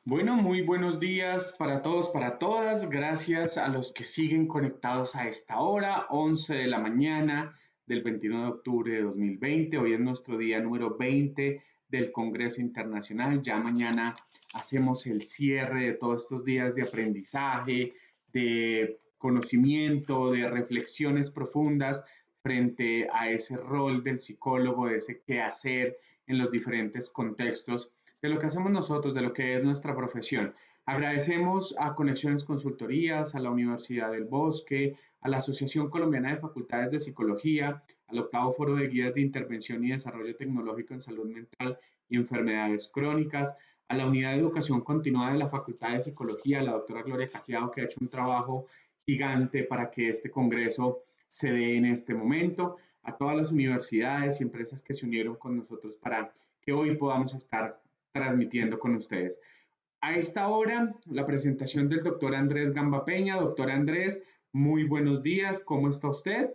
Bueno, muy buenos días para todos, para todas. Gracias a los que siguen conectados a esta hora, 11 de la mañana del 21 de octubre de 2020. Hoy es nuestro día número 20 del Congreso Internacional. Ya mañana hacemos el cierre de todos estos días de aprendizaje, de conocimiento, de reflexiones profundas frente a ese rol del psicólogo, de ese quehacer en los diferentes contextos de lo que hacemos nosotros, de lo que es nuestra profesión. Agradecemos a Conexiones Consultorías, a la Universidad del Bosque, a la Asociación Colombiana de Facultades de Psicología, al octavo Foro de Guías de Intervención y Desarrollo Tecnológico en Salud Mental y Enfermedades Crónicas, a la Unidad de Educación Continuada de la Facultad de Psicología, a la doctora Gloria Cajiao, que ha hecho un trabajo gigante para que este congreso se dé en este momento, a todas las universidades y empresas que se unieron con nosotros para que hoy podamos estar transmitiendo con ustedes. A esta hora, la presentación del doctor Andrés Gamba Peña. Doctor Andrés, muy buenos días, ¿cómo está usted?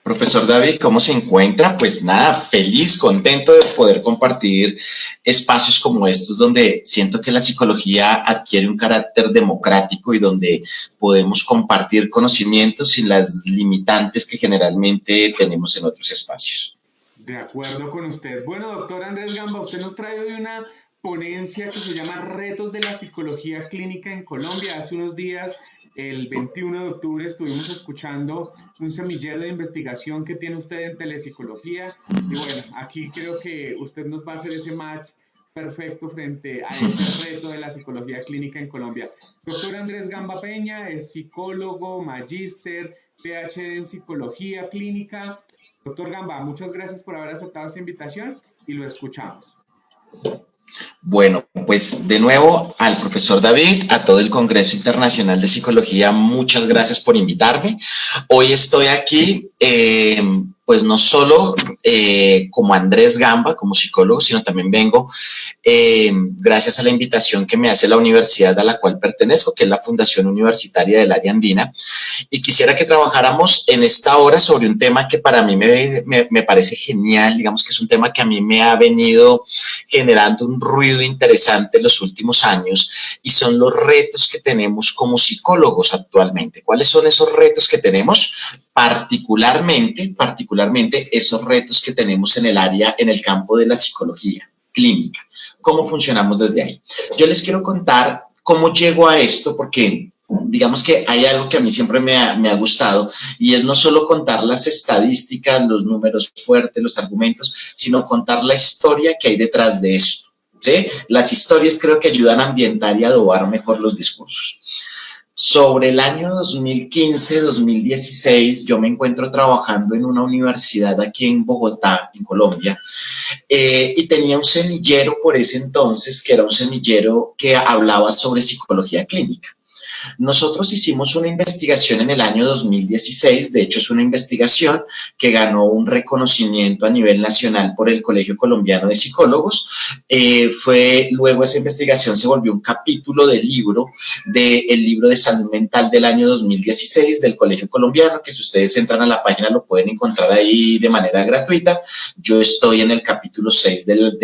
Profesor David, ¿cómo se encuentra? Pues nada, feliz, contento de poder compartir espacios como estos donde siento que la psicología adquiere un carácter democrático y donde podemos compartir conocimientos sin las limitantes que generalmente tenemos en otros espacios. De acuerdo con usted. Bueno, doctor Andrés Gamba, usted nos trae hoy una ponencia que se llama Retos de la Psicología Clínica en Colombia. Hace unos días, el 21 de octubre, estuvimos escuchando un semillero de investigación que tiene usted en telepsicología. Y bueno, aquí creo que usted nos va a hacer ese match perfecto frente a ese reto de la psicología clínica en Colombia. Doctor Andrés Gamba Peña es psicólogo, magíster, PhD en psicología clínica. Doctor Gamba, muchas gracias por haber aceptado esta invitación y lo escuchamos. Bueno, pues de nuevo al profesor David, a todo el Congreso Internacional de Psicología, muchas gracias por invitarme. Hoy estoy aquí, pues no solo como Andrés Gamba, como psicólogo, sino también vengo gracias a la invitación que me hace la universidad a la cual pertenezco, que es la Fundación Universitaria del Área Andina, y quisiera que trabajáramos en esta hora sobre un tema que para mí me parece genial, digamos que es un tema que a mí me ha venido generando un ruido interesante en los últimos años, y son los retos que tenemos como psicólogos actualmente. ¿Cuáles son esos retos que tenemos? Particularmente esos retos que tenemos en el área, en el campo de la psicología clínica. ¿Cómo funcionamos desde ahí? Yo les quiero contar cómo llego a esto, porque digamos que hay algo que a mí siempre me ha gustado, y es no solo contar las estadísticas, los números fuertes, los argumentos, sino contar la historia que hay detrás de esto, ¿sí? Las historias creo que ayudan a ambientar y adobar mejor los discursos. Sobre el año 2015-2016, yo me encuentro trabajando en una universidad aquí en Bogotá, en Colombia, y tenía un semillero por ese entonces, que era un semillero que hablaba sobre psicología clínica. Nosotros hicimos una investigación en el año 2016, de hecho es una investigación que ganó un reconocimiento a nivel nacional por el Colegio Colombiano de Psicólogos. Luego esa investigación se volvió un capítulo del libro de salud mental del año 2016 del Colegio Colombiano, que si ustedes entran a la página lo pueden encontrar ahí de manera gratuita. Yo estoy en el capítulo 6 del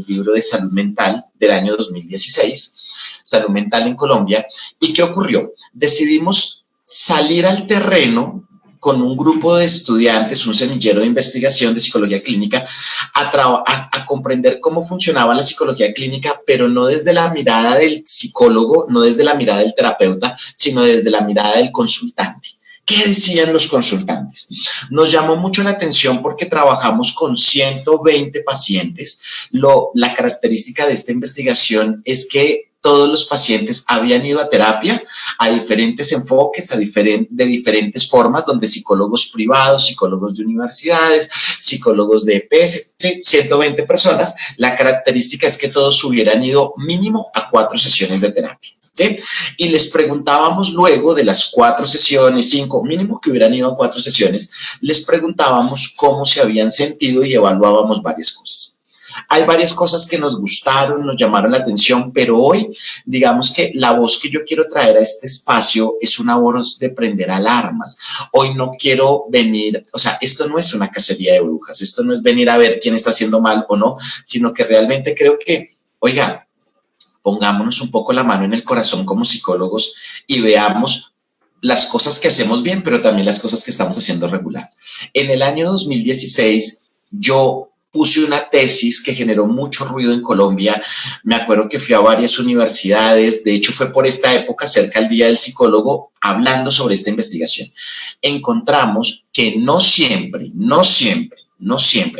libro de salud mental del año 2016. Salud mental en Colombia. ¿Y qué ocurrió? Decidimos salir al terreno con un grupo de estudiantes, un semillero de investigación de psicología clínica, a comprender cómo funcionaba la psicología clínica, pero no desde la mirada del psicólogo, no desde la mirada del terapeuta, sino desde la mirada del consultante. ¿Qué decían los consultantes? Nos llamó mucho la atención porque trabajamos con 120 pacientes. La característica de esta investigación es que todos los pacientes habían ido a terapia, a diferentes enfoques, de diferentes formas, donde psicólogos privados, psicólogos de universidades, psicólogos de EPS, 120 personas. La característica es que todos hubieran ido mínimo a 4 sesiones de terapia. ¿Sí? Y les preguntábamos luego de las 4 sesiones, 5, mínimo que hubieran ido a 4 sesiones, les preguntábamos cómo se habían sentido y evaluábamos varias cosas. Hay varias cosas que nos gustaron, nos llamaron la atención, pero hoy, digamos que la voz que yo quiero traer a este espacio es una voz de prender alarmas. Hoy no quiero venir, o sea, esto no es una cacería de brujas, esto no es venir a ver quién está haciendo mal o no, sino que realmente creo que, oiga, pongámonos un poco la mano en el corazón como psicólogos y veamos las cosas que hacemos bien, pero también las cosas que estamos haciendo regular. En el año 2016, yo puse una tesis que generó mucho ruido en Colombia. Me acuerdo que fui a varias universidades, de hecho fue por esta época, cerca del Día del Psicólogo, hablando sobre esta investigación. Encontramos que no siempre,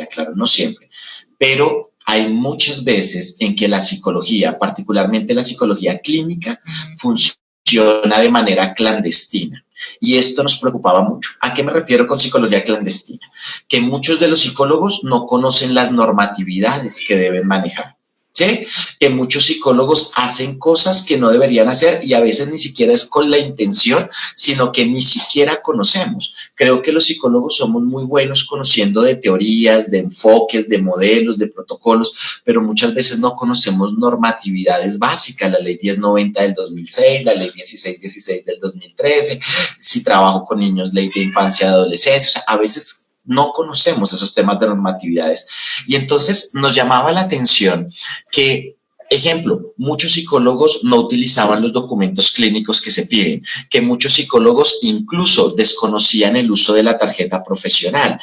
aclaro, no siempre, pero hay muchas veces en que la psicología, particularmente la psicología clínica, funciona de manera clandestina. Y esto nos preocupaba mucho. ¿A qué me refiero con psicología clandestina? Que muchos de los psicólogos no conocen las normatividades que deben manejar. ¿Sí? Que muchos psicólogos hacen cosas que no deberían hacer y a veces ni siquiera es con la intención, sino que ni siquiera conocemos. Creo que los psicólogos somos muy buenos conociendo de teorías, de enfoques, de modelos, de protocolos, pero muchas veces no conocemos normatividades básicas, la ley 1090 del 2006, la ley 1616 del 2013, si trabajo con niños, ley de infancia y adolescencia, o sea, a veces no conocemos esos temas de normatividades. Y entonces nos llamaba la atención que, ejemplo, muchos psicólogos no utilizaban los documentos clínicos que se piden, que muchos psicólogos incluso desconocían el uso de la tarjeta profesional.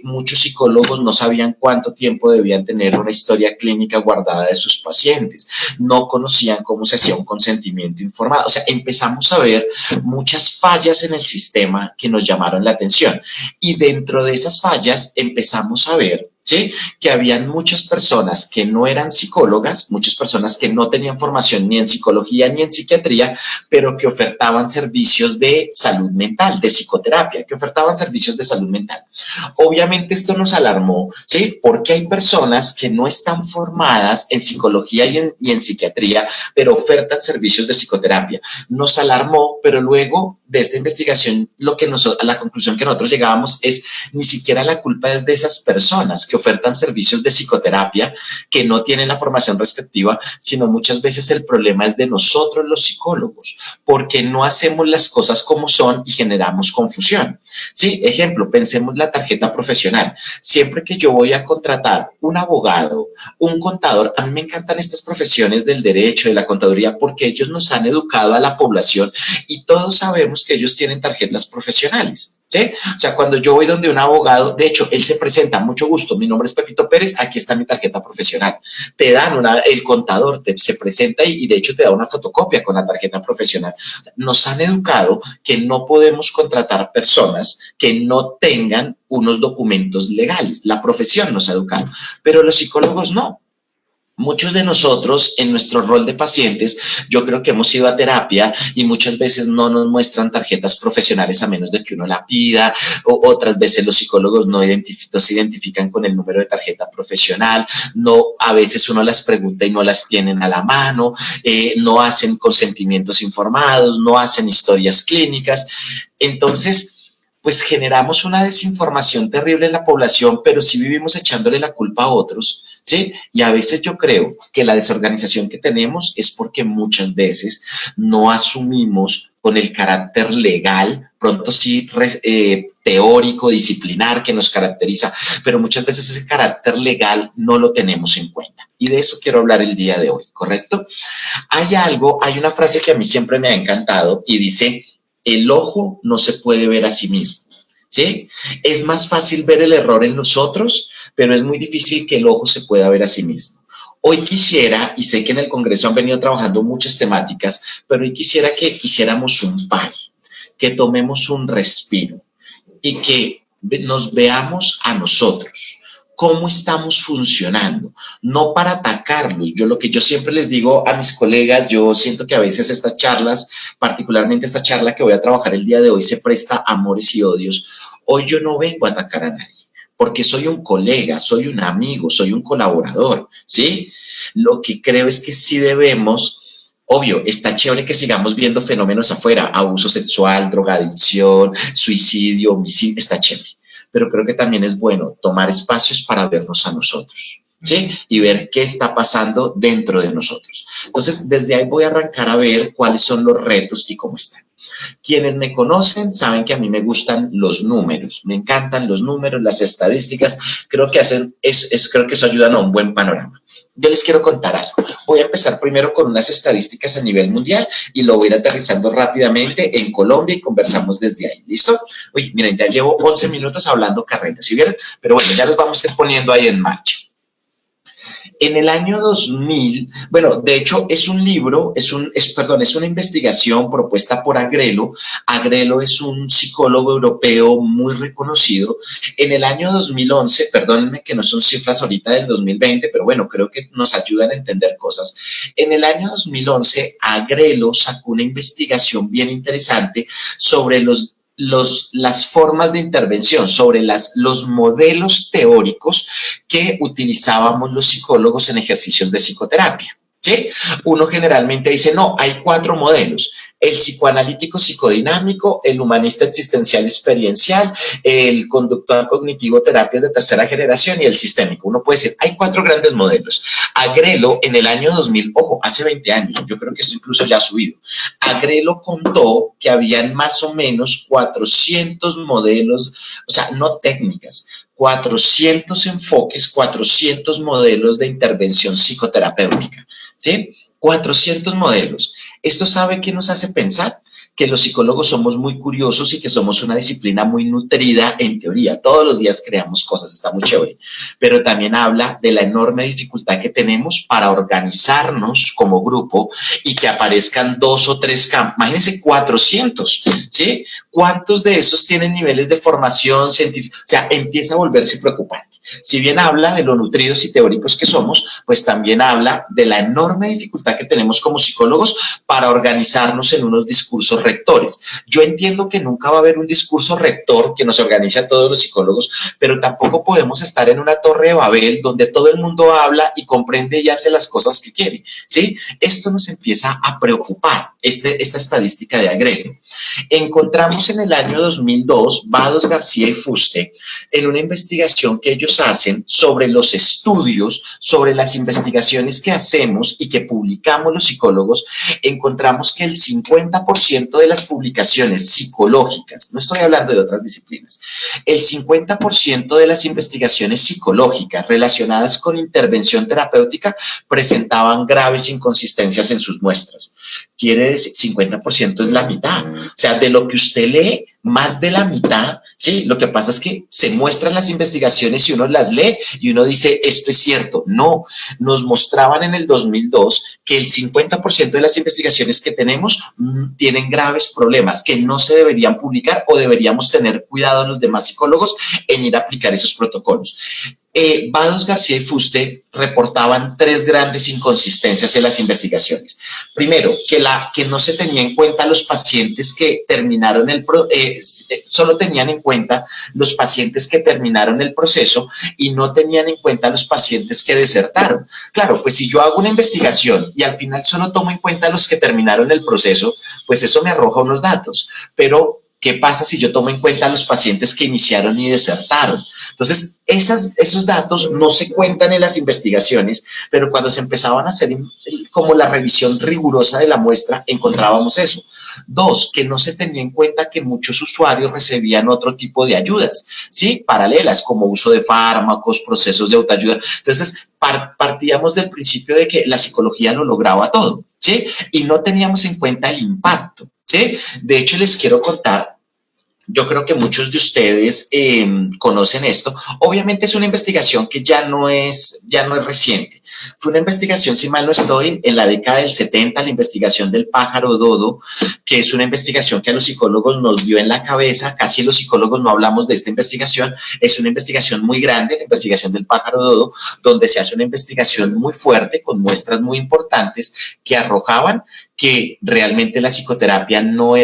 Muchos psicólogos no sabían cuánto tiempo debían tener una historia clínica guardada de sus pacientes, no conocían cómo se hacía un consentimiento informado. O sea, empezamos a ver muchas fallas en el sistema que nos llamaron la atención. Y dentro de esas fallas empezamos a ver, ¿sí?, que habían muchas personas que no eran psicólogas, muchas personas que no tenían formación ni en psicología ni en psiquiatría, pero que ofertaban servicios de salud mental, de psicoterapia, que ofertaban servicios de salud mental. Obviamente esto nos alarmó, ¿sí?, porque hay personas que no están formadas en psicología y en psiquiatría, pero ofertan servicios de psicoterapia. Nos alarmó, pero luego de esta investigación, a la conclusión que nosotros llegábamos es ni siquiera la culpa es de esas personas que ofertan servicios de psicoterapia, que no tienen la formación respectiva, sino muchas veces el problema es de nosotros los psicólogos, porque no hacemos las cosas como son y generamos confusión. Sí, ejemplo, pensemos la tarjeta profesional. Siempre que yo voy a contratar un abogado, un contador, a mí me encantan estas profesiones del derecho, de la contaduría, porque ellos nos han educado a la población y todos sabemos que ellos tienen tarjetas profesionales. ¿Sí? O sea, cuando yo voy donde un abogado, de hecho, él se presenta, mucho gusto, mi nombre es Pepito Pérez, aquí está mi tarjeta profesional. Te dan el contador se presenta y de hecho te da una fotocopia con la tarjeta profesional. Nos han educado que no podemos contratar personas que no tengan unos documentos legales. La profesión nos ha educado, pero los psicólogos no. Muchos de nosotros en nuestro rol de pacientes, yo creo que hemos ido a terapia y muchas veces no nos muestran tarjetas profesionales a menos de que uno la pida, o otras veces los psicólogos no se identifican con el número de tarjeta profesional, a veces uno las pregunta y no las tienen a la mano, no hacen consentimientos informados, no hacen historias clínicas. Entonces, pues generamos una desinformación terrible en la población, pero sí vivimos echándole la culpa a otros, ¿sí? Y a veces yo creo que la desorganización que tenemos es porque muchas veces no asumimos con el carácter legal, pronto sí teórico, disciplinar que nos caracteriza, pero muchas veces ese carácter legal no lo tenemos en cuenta. Y de eso quiero hablar el día de hoy, ¿correcto? Hay una frase que a mí siempre me ha encantado y dice: el ojo no se puede ver a sí mismo, ¿sí? Es más fácil ver el error en nosotros, pero es muy difícil que el ojo se pueda ver a sí mismo. Hoy quisiera, y sé que en el Congreso han venido trabajando muchas temáticas, pero hoy quisiera que hiciéramos un pare, que tomemos un respiro y que nos veamos a nosotros. ¿Cómo estamos funcionando? No para atacarlos. Lo que yo siempre les digo a mis colegas, yo siento que a veces estas charlas, particularmente esta charla que voy a trabajar el día de hoy, se presta a amores y odios. Hoy yo no vengo a atacar a nadie, porque soy un colega, soy un amigo, soy un colaborador, ¿sí? Lo que creo es que sí debemos. Obvio, está chévere que sigamos viendo fenómenos afuera, abuso sexual, drogadicción, suicidio, homicidio, está chévere. Pero creo que también es bueno tomar espacios para vernos a nosotros. ¿sí? Y ver qué está pasando dentro de nosotros. Entonces, desde ahí voy a arrancar a ver cuáles son los retos y cómo están. Quienes me conocen saben que a mí me gustan los números, me encantan los números, las estadísticas, creo que creo que eso ayuda a un buen panorama. Yo les quiero contar algo. Voy a empezar primero con unas estadísticas a nivel mundial y lo voy a ir aterrizando rápidamente en Colombia y conversamos desde ahí. ¿Listo? Oye, miren, ya llevo 11 minutos hablando carreta, ¿sí vieron? Pero bueno, ya los vamos a ir poniendo ahí en marcha. En el año 2000, bueno, de hecho es un libro, es una investigación propuesta por Agrelo. Agrelo es un psicólogo europeo muy reconocido. En el año 2011, perdónenme que no son cifras ahorita del 2020, pero bueno, creo que nos ayudan a entender cosas. En el año 2011, Agrelo sacó una investigación bien interesante sobre las formas de intervención, sobre los modelos teóricos que utilizábamos los psicólogos en ejercicios de psicoterapia. ¿Sí? Uno generalmente dice, no, hay 4 modelos: el psicoanalítico psicodinámico, el humanista existencial experiencial, el conductual cognitivo terapias de tercera generación y el sistémico. Uno puede decir, hay 4 grandes modelos. Agrelo en el año 2000, ojo, hace 20 años, yo creo que esto incluso ya ha subido. Agrelo contó que habían más o menos 400 modelos, o sea, no técnicas, 400 enfoques, 400 modelos de intervención psicoterapéutica, ¿sí? 400 modelos. ¿Esto sabe qué nos hace pensar? Que los psicólogos somos muy curiosos y que somos una disciplina muy nutrida en teoría. Todos los días creamos cosas, está muy chévere. Pero también habla de la enorme dificultad que tenemos para organizarnos como grupo y que aparezcan 2 o 3 campos. Imagínense 400, ¿sí? ¿Cuántos de esos tienen niveles de formación científica? O sea, empieza a volverse preocupante. Si bien habla de lo nutridos y teóricos que somos, pues también habla de la enorme dificultad que tenemos como psicólogos para organizarnos en unos discursos rectores. Yo entiendo que nunca va a haber un discurso rector que nos organice a todos los psicólogos, pero tampoco podemos estar en una torre de Babel donde todo el mundo habla y comprende y hace las cosas que quiere, ¿sí? Esto nos empieza a preocupar, esta estadística de Agrelo. Encontramos en el año 2002, Vados, García y Fuste, en una investigación que ellos hacen sobre los estudios, sobre las investigaciones que hacemos y que publicamos los psicólogos, encontramos que el 50% de las publicaciones psicológicas, no estoy hablando de otras disciplinas, el 50% de las investigaciones psicológicas relacionadas con intervención terapéutica presentaban graves inconsistencias en sus muestras. Quiere decir, 50% es la mitad. O sea, de lo que usted lee, más de la mitad, ¿sí? Lo que pasa es que se muestran las investigaciones y uno las lee y uno dice, esto es cierto. No, nos mostraban en el 2002 que el 50% de las investigaciones que tenemos tienen graves problemas que no se deberían publicar o deberíamos tener cuidado los demás psicólogos en ir a aplicar esos protocolos. Vados, García y Fuste reportaban 3 grandes inconsistencias en las investigaciones. Primero, que no se tenía en cuenta los pacientes que terminaron solo tenían en cuenta los pacientes que terminaron el proceso y no tenían en cuenta los pacientes que desertaron. Claro, pues si yo hago una investigación y al final solo tomo en cuenta los que terminaron el proceso, pues eso me arroja unos datos, pero ¿qué pasa si yo tomo en cuenta a los pacientes que iniciaron y desertaron? Entonces, esos datos no se cuentan en las investigaciones, pero cuando se empezaban a hacer como la revisión rigurosa de la muestra, encontrábamos eso. 2, que no se tenía en cuenta que muchos usuarios recibían otro tipo de ayudas, ¿sí? Paralelas, como uso de fármacos, procesos de autoayuda. Entonces, partíamos del principio de que la psicología lo lograba todo, ¿sí? Y no teníamos en cuenta el impacto, ¿sí? De hecho, les quiero contar. Yo creo que muchos de ustedes conocen esto. Obviamente es una investigación que ya no es reciente. Fue una investigación, si mal no estoy, en la década del 70, la investigación del pájaro dodo, que es una investigación que a los psicólogos nos dio en la cabeza. Casi los psicólogos no hablamos de esta investigación. Es una investigación muy grande, la investigación del pájaro dodo, donde se hace una investigación muy fuerte con muestras muy importantes que arrojaban que realmente la psicoterapia no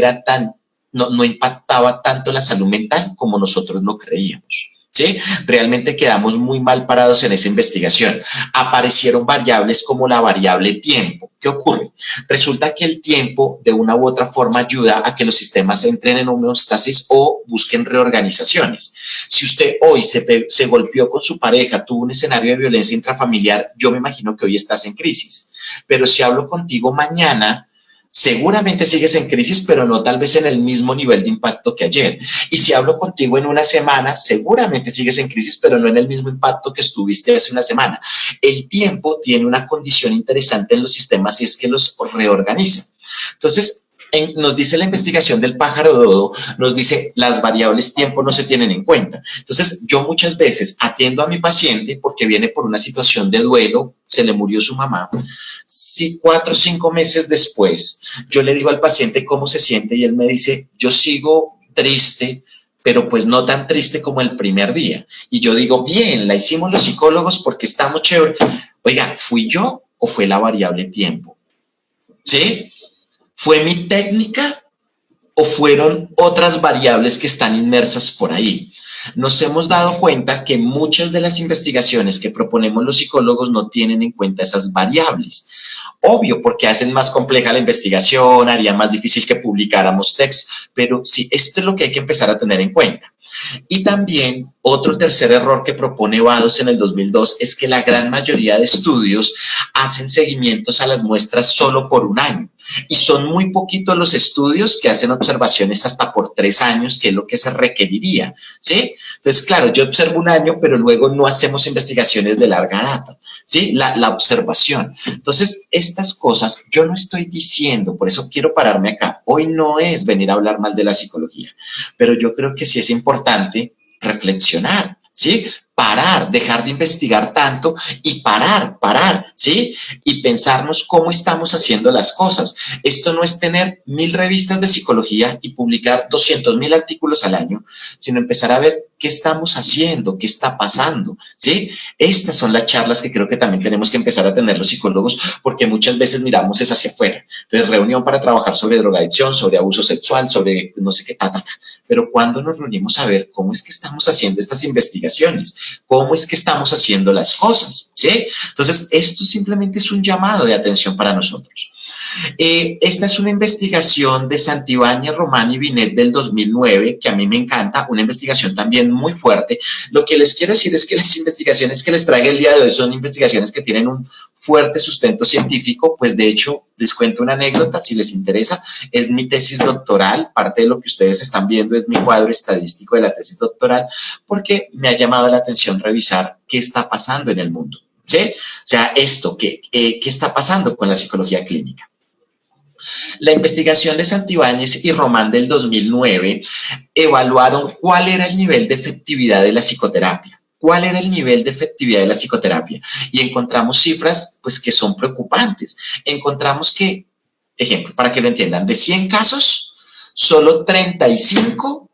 impactaba tanto la salud mental como nosotros lo creíamos, ¿Sí? Realmente quedamos muy mal parados en esa investigación. Aparecieron variables como la variable tiempo. ¿Qué ocurre? Resulta que el tiempo de una u otra forma ayuda a que los sistemas entren en homeostasis o busquen reorganizaciones. Si usted hoy se golpeó con su pareja, tuvo un escenario de violencia intrafamiliar, yo me imagino que hoy estás en crisis. Pero si hablo contigo mañana, seguramente sigues en crisis, pero no tal vez en el mismo nivel de impacto que ayer. Y si hablo contigo en una semana, seguramente sigues en crisis, pero no en el mismo impacto que estuviste hace una semana. El tiempo tiene una condición interesante en los sistemas y es que los reorganiza. Entonces, nos dice la investigación del pájaro dodo, nos dice las variables tiempo no se tienen en cuenta. Entonces, yo muchas veces atiendo a mi paciente porque viene por una situación de duelo, se le murió su mamá. Si 4 o 5 meses después, yo le digo al paciente cómo se siente y él me dice, yo sigo triste, pero pues no tan triste como el primer día. Y yo digo, bien, la hicimos los psicólogos porque estamos chévere. Oiga, ¿fui yo o fue la variable tiempo? ¿Sí? ¿Fue mi técnica o fueron otras variables que están inmersas por ahí? Nos hemos dado cuenta que muchas de las investigaciones que proponemos los psicólogos no tienen en cuenta esas variables. Obvio, porque hacen más compleja la investigación, haría más difícil que publicáramos textos, pero sí, esto es lo que hay que empezar a tener en cuenta. Y también otro tercer error que propone Vados en el 2002 es que la gran mayoría de estudios hacen seguimientos a las muestras solo por un año. Y son muy poquitos los estudios que hacen observaciones hasta por 3 años, que es lo que se requeriría, ¿sí? Entonces, claro, yo observo un año, pero luego no hacemos investigaciones de larga data, ¿sí? La observación. Entonces, estas cosas yo no estoy diciendo, por eso quiero pararme acá. Hoy no es venir a hablar mal de la psicología, pero yo creo que sí es importante reflexionar, ¿sí? Parar, dejar de investigar tanto y parar, ¿sí? Y pensarnos cómo estamos haciendo las cosas. Esto no es tener 1000 revistas de psicología y publicar 200,000 artículos al año, sino empezar a ver qué estamos haciendo, qué está pasando, ¿sí? Estas son las charlas que creo que también tenemos que empezar a tener los psicólogos, porque muchas veces miramos es hacia afuera. Entonces, reunión para trabajar sobre drogadicción, sobre abuso sexual, sobre no sé qué, Pero cuando nos reunimos a ver cómo es que estamos haciendo estas investigaciones, cómo es que estamos haciendo las cosas, ¿sí? Entonces, esto simplemente es un llamado de atención para nosotros. Esta es una investigación de Santibáñez, Román y Binet del 2009, que a mí me encanta, una investigación también muy fuerte. Lo que les quiero decir es que las investigaciones que les traigo el día de hoy son investigaciones que tienen un fuerte sustento científico, pues de hecho, les cuento una anécdota, si les interesa, es mi tesis doctoral, parte de lo que ustedes están viendo es mi cuadro estadístico de la tesis doctoral, porque me ha llamado la atención revisar qué está pasando en el mundo, ¿sí? O sea, ¿qué está pasando con la psicología clínica? La investigación de Santibáñez y Román del 2009 evaluaron cuál era el nivel de efectividad de la psicoterapia. ¿Cuál era el nivel de efectividad de la psicoterapia? Y encontramos cifras pues, que son preocupantes. Encontramos que, ejemplo, para que lo entiendan, de 100 casos, solo 35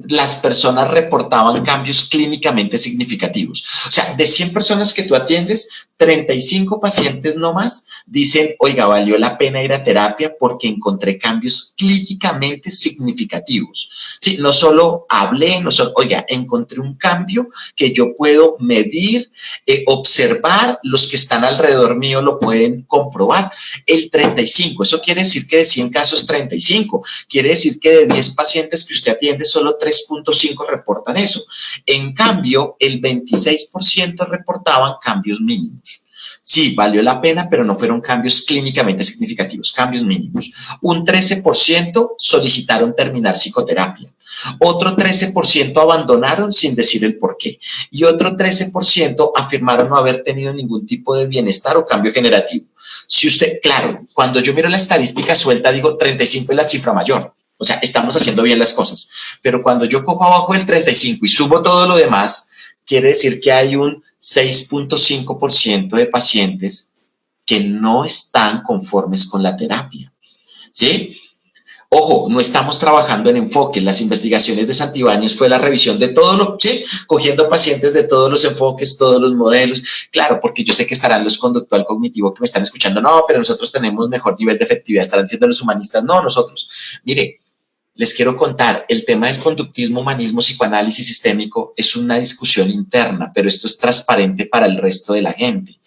las personas reportaban cambios clínicamente significativos. O sea, de 100 personas que tú atiendes, 35 pacientes no más dicen, oiga, valió la pena ir a terapia porque encontré cambios clínicamente significativos. Sí, no solo hablé, oiga, encontré un cambio que yo puedo medir, observar, los que están alrededor mío lo pueden comprobar. El 35, eso quiere decir que de 100 casos, 35. Quiere decir que de 10 pacientes que usted atiende, solo 3.5 reportan eso. En cambio, el 26% reportaban cambios mínimos. Sí, valió la pena, pero no fueron cambios clínicamente significativos, cambios mínimos. Un 13% solicitaron terminar psicoterapia. Otro 13% abandonaron sin decir el por qué. Y otro 13% afirmaron no haber tenido ningún tipo de bienestar o cambio generativo. Si usted, claro, cuando yo miro la estadística suelta, digo 35 es la cifra mayor. O sea, estamos haciendo bien las cosas. Pero cuando yo cojo abajo el 35 y subo todo lo demás, quiere decir que hay un 6.5% de pacientes que no están conformes con la terapia, ¿sí? Ojo, no estamos trabajando en enfoque. Las investigaciones de Santibáñez fue la revisión de todo lo, ¿sí? Cogiendo pacientes de todos los enfoques, todos los modelos. Claro, porque yo sé que estarán los conductual cognitivo que me están escuchando. No, pero nosotros tenemos mejor nivel de efectividad. Estarán siendo los humanistas. No, nosotros. Mire, les quiero contar, el tema del conductismo, humanismo, psicoanálisis sistémico es una discusión interna, pero esto es transparente para el resto de la gente.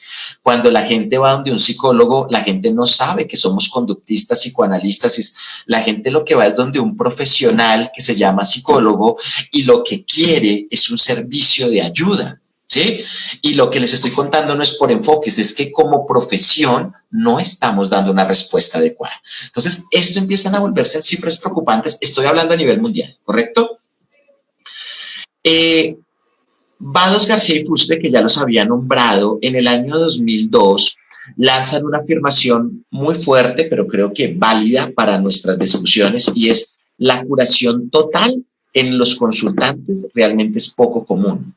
Cuando la gente va donde un psicólogo, la gente no sabe que somos conductistas, psicoanalistas, la gente lo que va es donde un profesional que se llama psicólogo y lo que quiere es un servicio de ayuda. ¿Sí? Y lo que les estoy contando no es por enfoques, es que como profesión no estamos dando una respuesta adecuada. Entonces, esto empiezan a volverse en cifras preocupantes. Estoy hablando a nivel mundial, ¿correcto? Vados, García y Fuste, que ya los había nombrado, en el año 2002 lanzan una afirmación muy fuerte, pero creo que válida para nuestras discusiones, y es: la curación total en los consultantes realmente es poco común.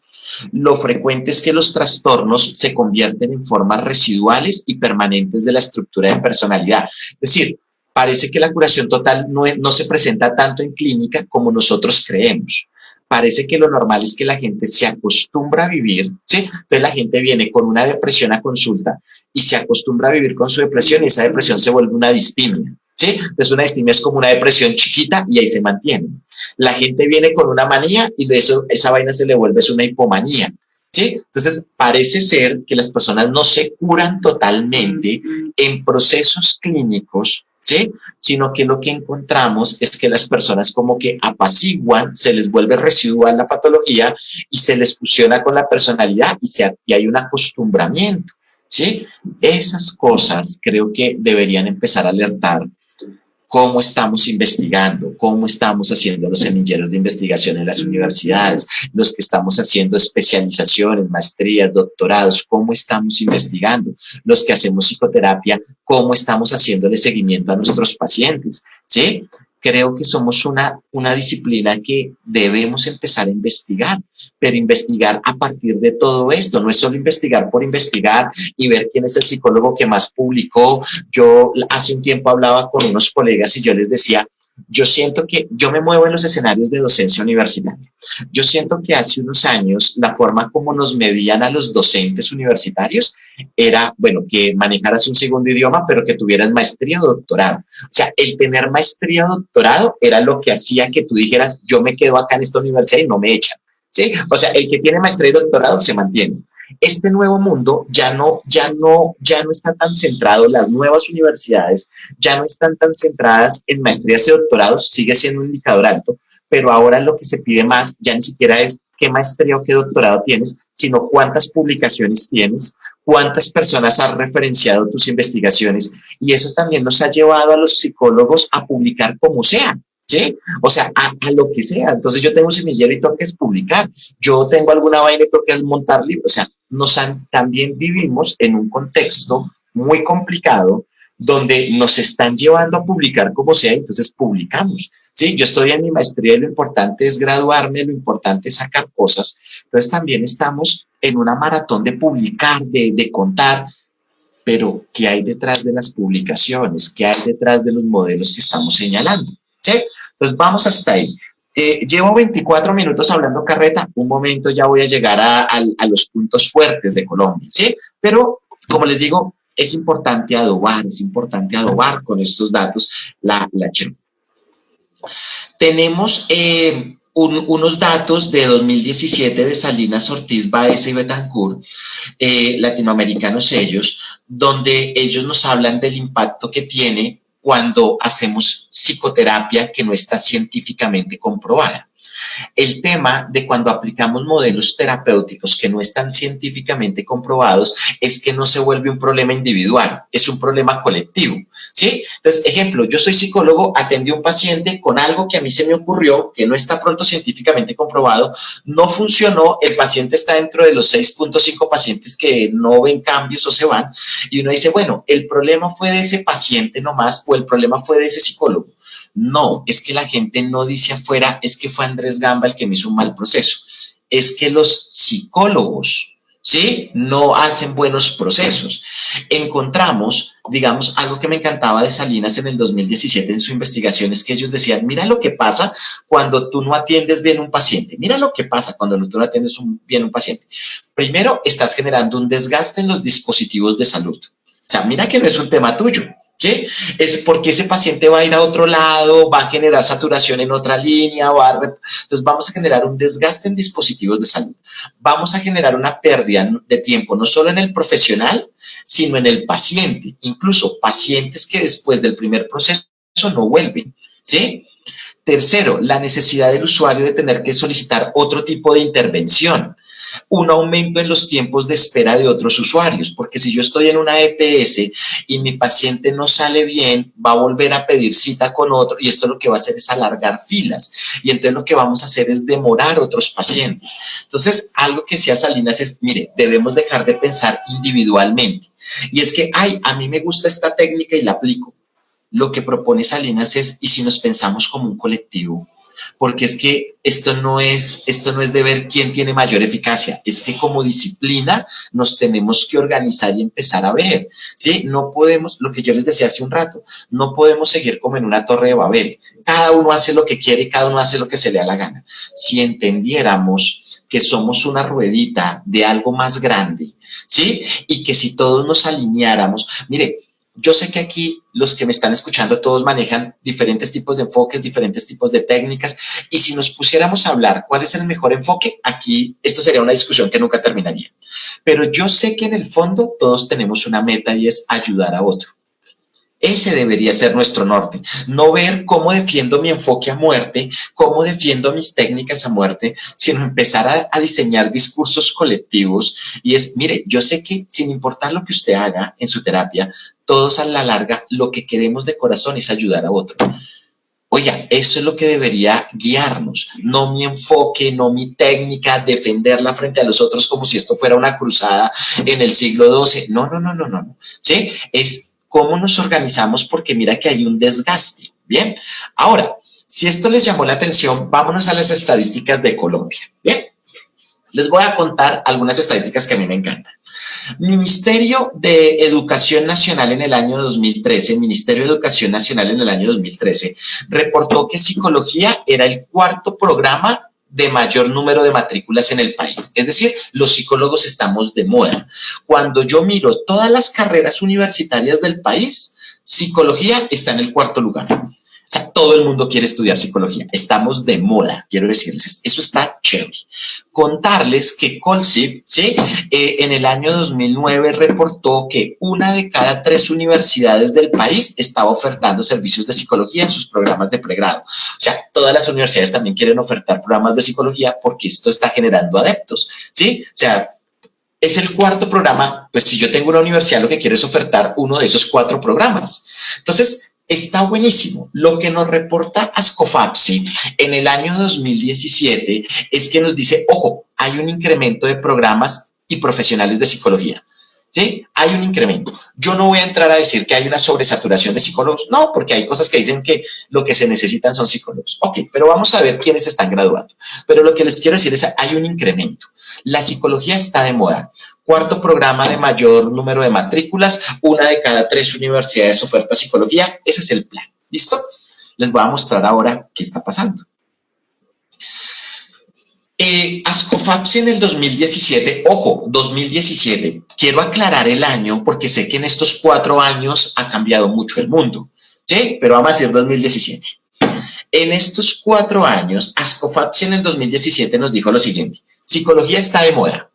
Lo frecuente es que los trastornos se convierten en formas residuales y permanentes de la estructura de personalidad. Es decir, parece que la curación total no se presenta tanto en clínica como nosotros creemos. Parece que lo normal es que la gente se acostumbra a vivir, ¿sí? Entonces la gente viene con una depresión a consulta y se acostumbra a vivir con su depresión, y esa depresión se vuelve una distimia, ¿sí? Entonces una distimia es como una depresión chiquita y ahí se mantiene. La gente viene con una manía y de eso, esa vaina se le vuelve una hipomanía, ¿sí? Entonces parece ser que las personas no se curan totalmente en procesos clínicos, ¿sí? Sino que lo que encontramos es que las personas como que apaciguan, se les vuelve residual la patología y se les fusiona con la personalidad y hay un acostumbramiento, ¿sí? Esas cosas creo que deberían empezar a alertar cómo estamos investigando, cómo estamos haciendo los semilleros de investigación en las universidades, los que estamos haciendo especializaciones, maestrías, doctorados, cómo estamos investigando, los que hacemos psicoterapia, cómo estamos haciéndole seguimiento a nuestros pacientes, ¿sí? Creo que somos una disciplina que debemos empezar a investigar, pero investigar a partir de todo esto. No es solo investigar por investigar y ver quién es el psicólogo que más publicó. Yo hace un tiempo hablaba con unos colegas y yo les decía, yo siento que yo me muevo en los escenarios de docencia universitaria. Yo siento que hace unos años la forma como nos medían a los docentes universitarios era, bueno, que manejaras un segundo idioma, pero que tuvieras maestría o doctorado. O sea, el tener maestría o doctorado era lo que hacía que tú dijeras, yo me quedo acá en esta universidad y no me echan, ¿sí? O sea, el que tiene maestría y doctorado se mantiene. Este nuevo mundo ya no está tan centrado, las nuevas universidades ya no están tan centradas en maestrías y doctorados, sigue siendo un indicador alto, pero ahora lo que se pide más ya ni siquiera es qué maestría o qué doctorado tienes, sino cuántas publicaciones tienes, cuántas personas has referenciado tus investigaciones, y eso también nos ha llevado a los psicólogos a publicar como sea, ¿sí? O sea, a lo que sea. Entonces yo tengo un semillero y tengo que es publicar, yo tengo alguna vaina y tengo que es montar libros. O sea, también vivimos en un contexto muy complicado donde nos están llevando a publicar como sea, entonces publicamos. Sí, yo estoy en mi maestría y lo importante es graduarme, lo importante es sacar cosas. Entonces también estamos en una maratón de publicar, de contar, pero ¿qué hay detrás de las publicaciones? ¿Qué hay detrás de los modelos que estamos señalando? ¿Sí? Entonces vamos hasta ahí. Llevo 24 minutos hablando carreta, un momento ya voy a llegar a los puntos fuertes de Colombia, ¿sí? Pero, como les digo, es importante adobar con estos datos la charla. Tenemos unos datos de 2017 de Salinas, Ortiz, Baeza y Betancourt, latinoamericanos ellos, donde ellos nos hablan del impacto que tiene cuando hacemos psicoterapia que no está científicamente comprobada. El tema de cuando aplicamos modelos terapéuticos que no están científicamente comprobados es que no se vuelve un problema individual, es un problema colectivo, ¿sí? Entonces, ejemplo, yo soy psicólogo, atendí a un paciente con algo que a mí se me ocurrió, que no está pronto científicamente comprobado, no funcionó, el paciente está dentro de los 6.5 pacientes que no ven cambios o se van, y uno dice, bueno, ¿el problema fue de ese paciente nomás o el problema fue de ese psicólogo? No, es que la gente no dice afuera, es que fue Andrés Gamba el que me hizo un mal proceso. Es que los psicólogos, ¿sí? No hacen buenos procesos. Encontramos, digamos, algo que me encantaba de Salinas en el 2017 en su investigación, es que ellos decían, mira lo que pasa cuando tú no atiendes bien un paciente. Mira lo que pasa cuando tú no atiendes bien un paciente. Primero, estás generando un desgaste en los dispositivos de salud. O sea, mira que no es un tema tuyo. ¿Sí? Es porque ese paciente va a ir a otro lado, va a generar saturación en otra línea, entonces vamos a generar un desgaste en dispositivos de salud. Vamos a generar una pérdida de tiempo, no solo en el profesional, sino en el paciente. Incluso pacientes que después del primer proceso no vuelven, ¿sí? Tercero, la necesidad del usuario de tener que solicitar otro tipo de intervención. Un aumento en los tiempos de espera de otros usuarios, porque si yo estoy en una EPS y mi paciente no sale bien, va a volver a pedir cita con otro y esto lo que va a hacer es alargar filas y entonces lo que vamos a hacer es demorar otros pacientes. Entonces, algo que decía Salinas es, mire, debemos dejar de pensar individualmente y es que, a mí me gusta esta técnica y la aplico. Lo que propone Salinas es, ¿y si nos pensamos como un colectivo? Porque es que esto no es de ver quién tiene mayor eficacia, es que como disciplina nos tenemos que organizar y empezar a ver, ¿sí? No podemos, lo que yo les decía hace un rato, no podemos seguir como en una torre de Babel. Cada uno hace lo que quiere y cada uno hace lo que se le da la gana. Si entendiéramos que somos una ruedita de algo más grande, ¿sí? Y que si todos nos alineáramos, mire, yo sé que aquí los que me están escuchando todos manejan diferentes tipos de enfoques, diferentes tipos de técnicas, y si nos pusiéramos a hablar cuál es el mejor enfoque, aquí esto sería una discusión que nunca terminaría. Pero yo sé que en el fondo todos tenemos una meta y es ayudar a otro. Ese debería ser nuestro norte, no ver cómo defiendo mi enfoque a muerte, cómo defiendo mis técnicas a muerte, sino empezar a diseñar discursos colectivos y es, mire, yo sé que sin importar lo que usted haga en su terapia, todos a la larga lo que queremos de corazón es ayudar a otro. Oiga, eso es lo que debería guiarnos, no mi enfoque, no mi técnica, defenderla frente a los otros como si esto fuera una cruzada en el siglo XII. No, ¿sí? Es cómo nos organizamos porque mira que hay un desgaste. Bien, ahora, si esto les llamó la atención, vámonos a las estadísticas de Colombia. Bien, les voy a contar algunas estadísticas que a mí me encantan. Ministerio de Educación Nacional en el año 2013, Ministerio de Educación Nacional en el año 2013, reportó que psicología era el cuarto programa de mayor número de matrículas en el país. Es decir, los psicólogos estamos de moda. Cuando yo miro todas las carreras universitarias del país, psicología está en el cuarto lugar. O sea, todo el mundo quiere estudiar psicología. Estamos de moda, quiero decirles. Eso está chévere. Contarles que Colsip, ¿sí? En el año 2009 reportó que 1 de cada 3 universidades del país estaba ofertando servicios de psicología en sus programas de pregrado. O sea, todas las universidades también quieren ofertar programas de psicología porque esto está generando adeptos, ¿sí? O sea, es el cuarto programa. Pues si yo tengo una universidad, lo que quiero es ofertar uno de esos 4 programas. Entonces, está buenísimo. Lo que nos reporta Ascofapsi en el año 2017 es que nos dice, ojo, hay un incremento de programas y profesionales de psicología. ¿Sí? Hay un incremento. Yo no voy a entrar a decir que hay una sobresaturación de psicólogos, no, porque hay cosas que dicen que lo que se necesitan son psicólogos. Ok, pero vamos a ver quiénes están graduando. Pero lo que les quiero decir es, hay un incremento. La psicología está de moda. Cuarto programa de mayor número de matrículas, 1 de cada 3 universidades oferta psicología. Ese es el plan. ¿Listo? Les voy a mostrar ahora qué está pasando. Ascofapsi en el 2017, ojo, 2017, quiero aclarar el año porque sé que en estos 4 años ha cambiado mucho el mundo, ¿sí? Pero vamos a decir 2017. En estos 4 años, Ascofapsi en el 2017 nos dijo lo siguiente: psicología está de moda.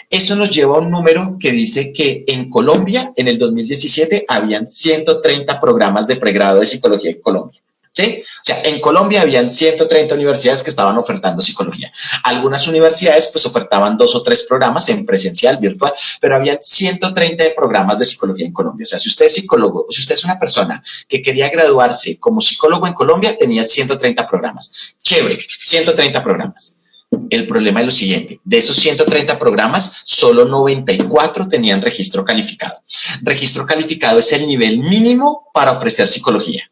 Eso nos lleva a un número que dice que en Colombia, en el 2017, habían 130 programas de pregrado de psicología en Colombia. ¿Sí? O sea, en Colombia habían 130 universidades que estaban ofertando psicología. Algunas universidades pues ofertaban 2 o 3 programas en presencial, virtual, pero habían 130 de programas de psicología en Colombia. O sea, si usted es psicólogo o si usted es una persona que quería graduarse como psicólogo en Colombia, tenía 130 programas. Chévere, 130 programas. El problema es lo siguiente: de esos 130 programas, solo 94 tenían registro calificado. Registro calificado es el nivel mínimo para ofrecer psicología.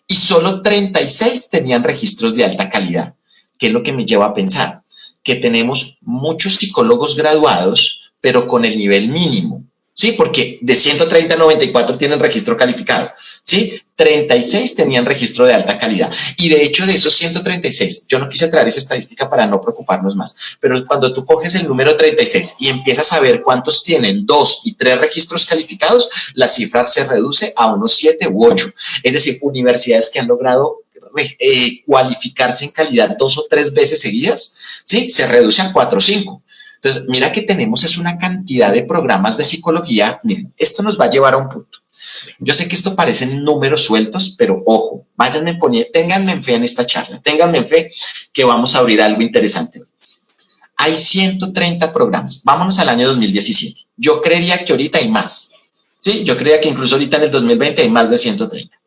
Y solo 36 tenían registros de alta calidad. ¿Qué es lo que me lleva a pensar? Que tenemos muchos psicólogos graduados, pero con el nivel mínimo. ¿sí? Porque de 130 a 94 tienen registro calificado, ¿sí? 36 tenían registro de alta calidad. Y de hecho, de esos 136, yo no quise traer esa estadística para no preocuparnos más, pero cuando tú coges el número 36 y empiezas a ver cuántos tienen 2 y 3 registros calificados, la cifra se reduce a unos 7 u 8. Es decir, universidades que han logrado cualificarse en calidad 2 o 3 veces seguidas, ¿sí? Se reduce a 4 o 5. Entonces, mira que tenemos es una cantidad de programas de psicología. Miren, esto nos va a llevar a un punto. Yo sé que esto parecen números sueltos, pero ojo, váyanme poniendo, ténganme fe en esta charla, ténganme fe que vamos a abrir algo interesante. Hay 130 programas. Vámonos al año 2017. Yo creería que ahorita hay más. ¿Sí? Yo creería que incluso ahorita en el 2020 hay más de 130.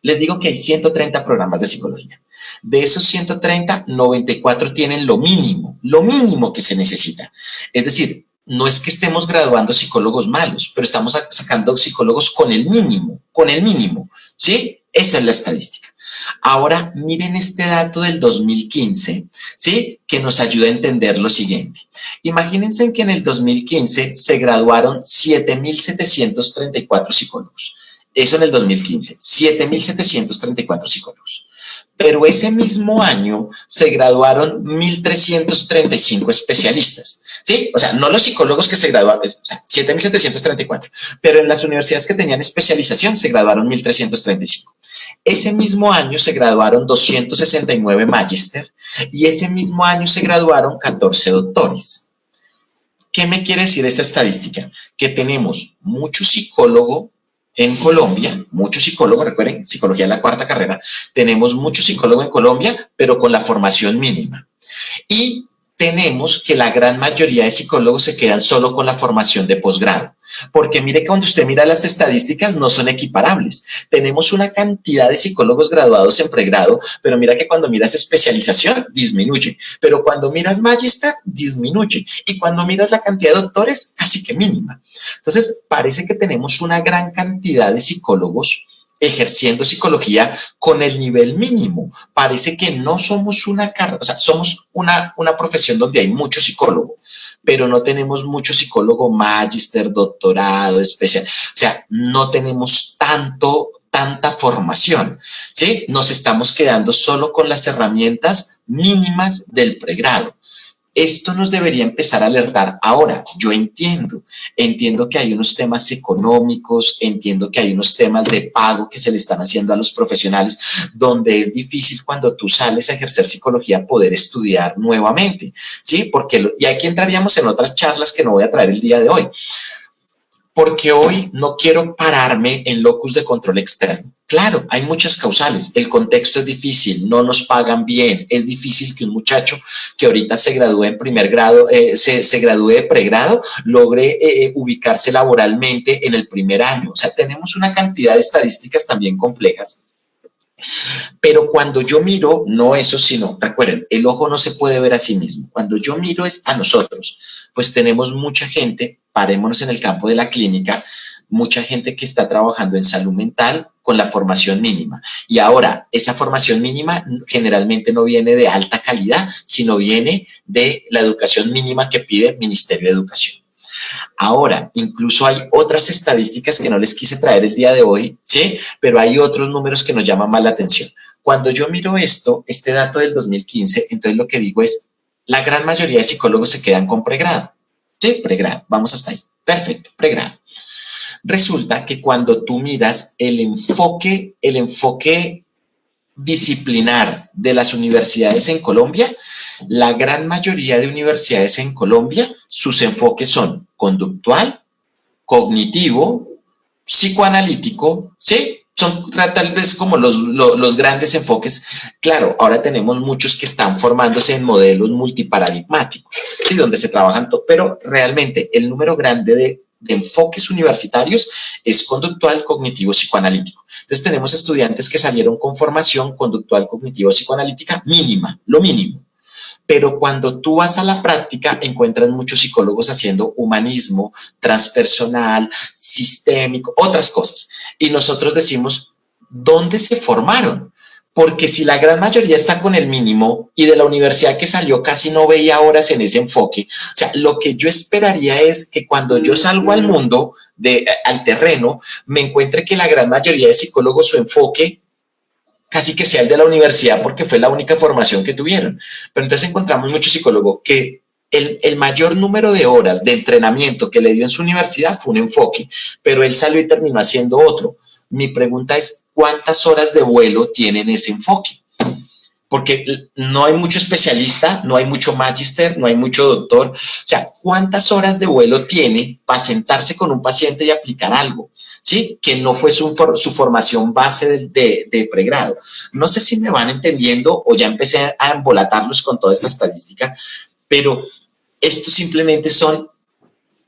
Les digo que hay 130 programas de psicología. De esos 130, 94 tienen lo mínimo que se necesita. Es decir, no es que estemos graduando psicólogos malos, pero estamos sacando psicólogos con el mínimo, ¿sí? Esa es la estadística. Ahora, miren este dato del 2015, ¿sí? Que nos ayuda a entender lo siguiente. Imagínense que en el 2015 se graduaron 7.734 psicólogos. Eso en el 2015, 7.734 psicólogos. Pero ese mismo año se graduaron 1.335 especialistas, ¿sí? O sea, no los psicólogos que se graduaron, o sea, 7.734, pero en las universidades que tenían especialización se graduaron 1.335. Ese mismo año se graduaron 269 magíster y ese mismo año se graduaron 14 doctores. ¿Qué me quiere decir esta estadística? Que tenemos mucho psicólogo en Colombia, muchos psicólogos, recuerden, psicología es la cuarta carrera, tenemos muchos psicólogos en Colombia, pero con la formación mínima. Y tenemos que la gran mayoría de psicólogos se quedan solo con la formación de posgrado. Porque mire que cuando usted mira las estadísticas no son equiparables. Tenemos una cantidad de psicólogos graduados en pregrado, pero mira que cuando miras especialización disminuye. Pero cuando miras magíster disminuye. Y cuando miras la cantidad de doctores, casi que mínima. Entonces, parece que tenemos una gran cantidad de psicólogos ejerciendo psicología con el nivel mínimo. Parece que no somos una carrera, o sea, somos una profesión donde hay mucho psicólogo, pero no tenemos mucho psicólogo magíster, doctorado, especial. O sea, no tenemos tanta formación, ¿sí? Nos estamos quedando solo con las herramientas mínimas del pregrado. Esto nos debería empezar a alertar. Ahora, yo entiendo que hay unos temas económicos, entiendo que hay unos temas de pago que se le están haciendo a los profesionales, donde es difícil cuando tú sales a ejercer psicología poder estudiar nuevamente, ¿sí? Y aquí entraríamos en otras charlas que no voy a traer el día de hoy. Porque hoy no quiero pararme en locus de control externo. Claro, hay muchas causales. El contexto es difícil, no nos pagan bien. Es difícil que un muchacho que ahorita se gradúe en primer grado, se gradúe de pregrado, logre ubicarse laboralmente en el primer año. O sea, tenemos una cantidad de estadísticas también complejas. Pero cuando yo miro, no eso, sino, recuerden, el ojo no se puede ver a sí mismo. Cuando yo miro es a nosotros, pues tenemos mucha gente, parémonos en el campo de la clínica, mucha gente que está trabajando en salud mental con la formación mínima. Y ahora, esa formación mínima generalmente no viene de alta calidad, sino viene de la educación mínima que pide el Ministerio de Educación. Ahora, incluso hay otras estadísticas que no les quise traer el día de hoy, ¿sí? Pero hay otros números que nos llaman más la atención. Cuando yo miro este dato del 2015, entonces lo que digo es, la gran mayoría de psicólogos se quedan con pregrado. ¿Sí? Pregrado, vamos hasta ahí. Perfecto, pregrado. Resulta que cuando tú miras el enfoque disciplinar de las universidades en Colombia, la gran mayoría de universidades en Colombia, sus enfoques son conductual, cognitivo, psicoanalítico, ¿sí? Son tal vez como los grandes enfoques. Claro, ahora tenemos muchos que están formándose en modelos multiparadigmáticos, ¿sí? Donde se trabajan todo, pero realmente el número grande de enfoques universitarios es conductual, cognitivo, psicoanalítico. Entonces tenemos estudiantes que salieron con formación conductual, cognitivo, psicoanalítica mínima, lo mínimo. Pero cuando tú vas a la práctica encuentras muchos psicólogos haciendo humanismo, transpersonal, sistémico, otras cosas. Y nosotros decimos, ¿dónde se formaron? Porque si la gran mayoría está con el mínimo y de la universidad que salió casi no veía horas en ese enfoque, o sea, lo que yo esperaría es que cuando yo salgo al mundo, al terreno, me encuentre que la gran mayoría de psicólogos su enfoque casi que sea el de la universidad porque fue la única formación que tuvieron. Pero entonces encontramos muchos psicólogos que el mayor número de horas de entrenamiento que le dio en su universidad fue un enfoque, pero él salió y terminó haciendo otro. Mi pregunta es, ¿cuántas horas de vuelo tienen ese enfoque? Porque no hay mucho especialista, no hay mucho magíster, no hay mucho doctor. O sea, ¿cuántas horas de vuelo tiene para sentarse con un paciente y aplicar algo? ¿Sí? Que no fue su formación base de pregrado. No sé si me van entendiendo o ya empecé a embolatarlos con toda esta estadística, pero estos simplemente son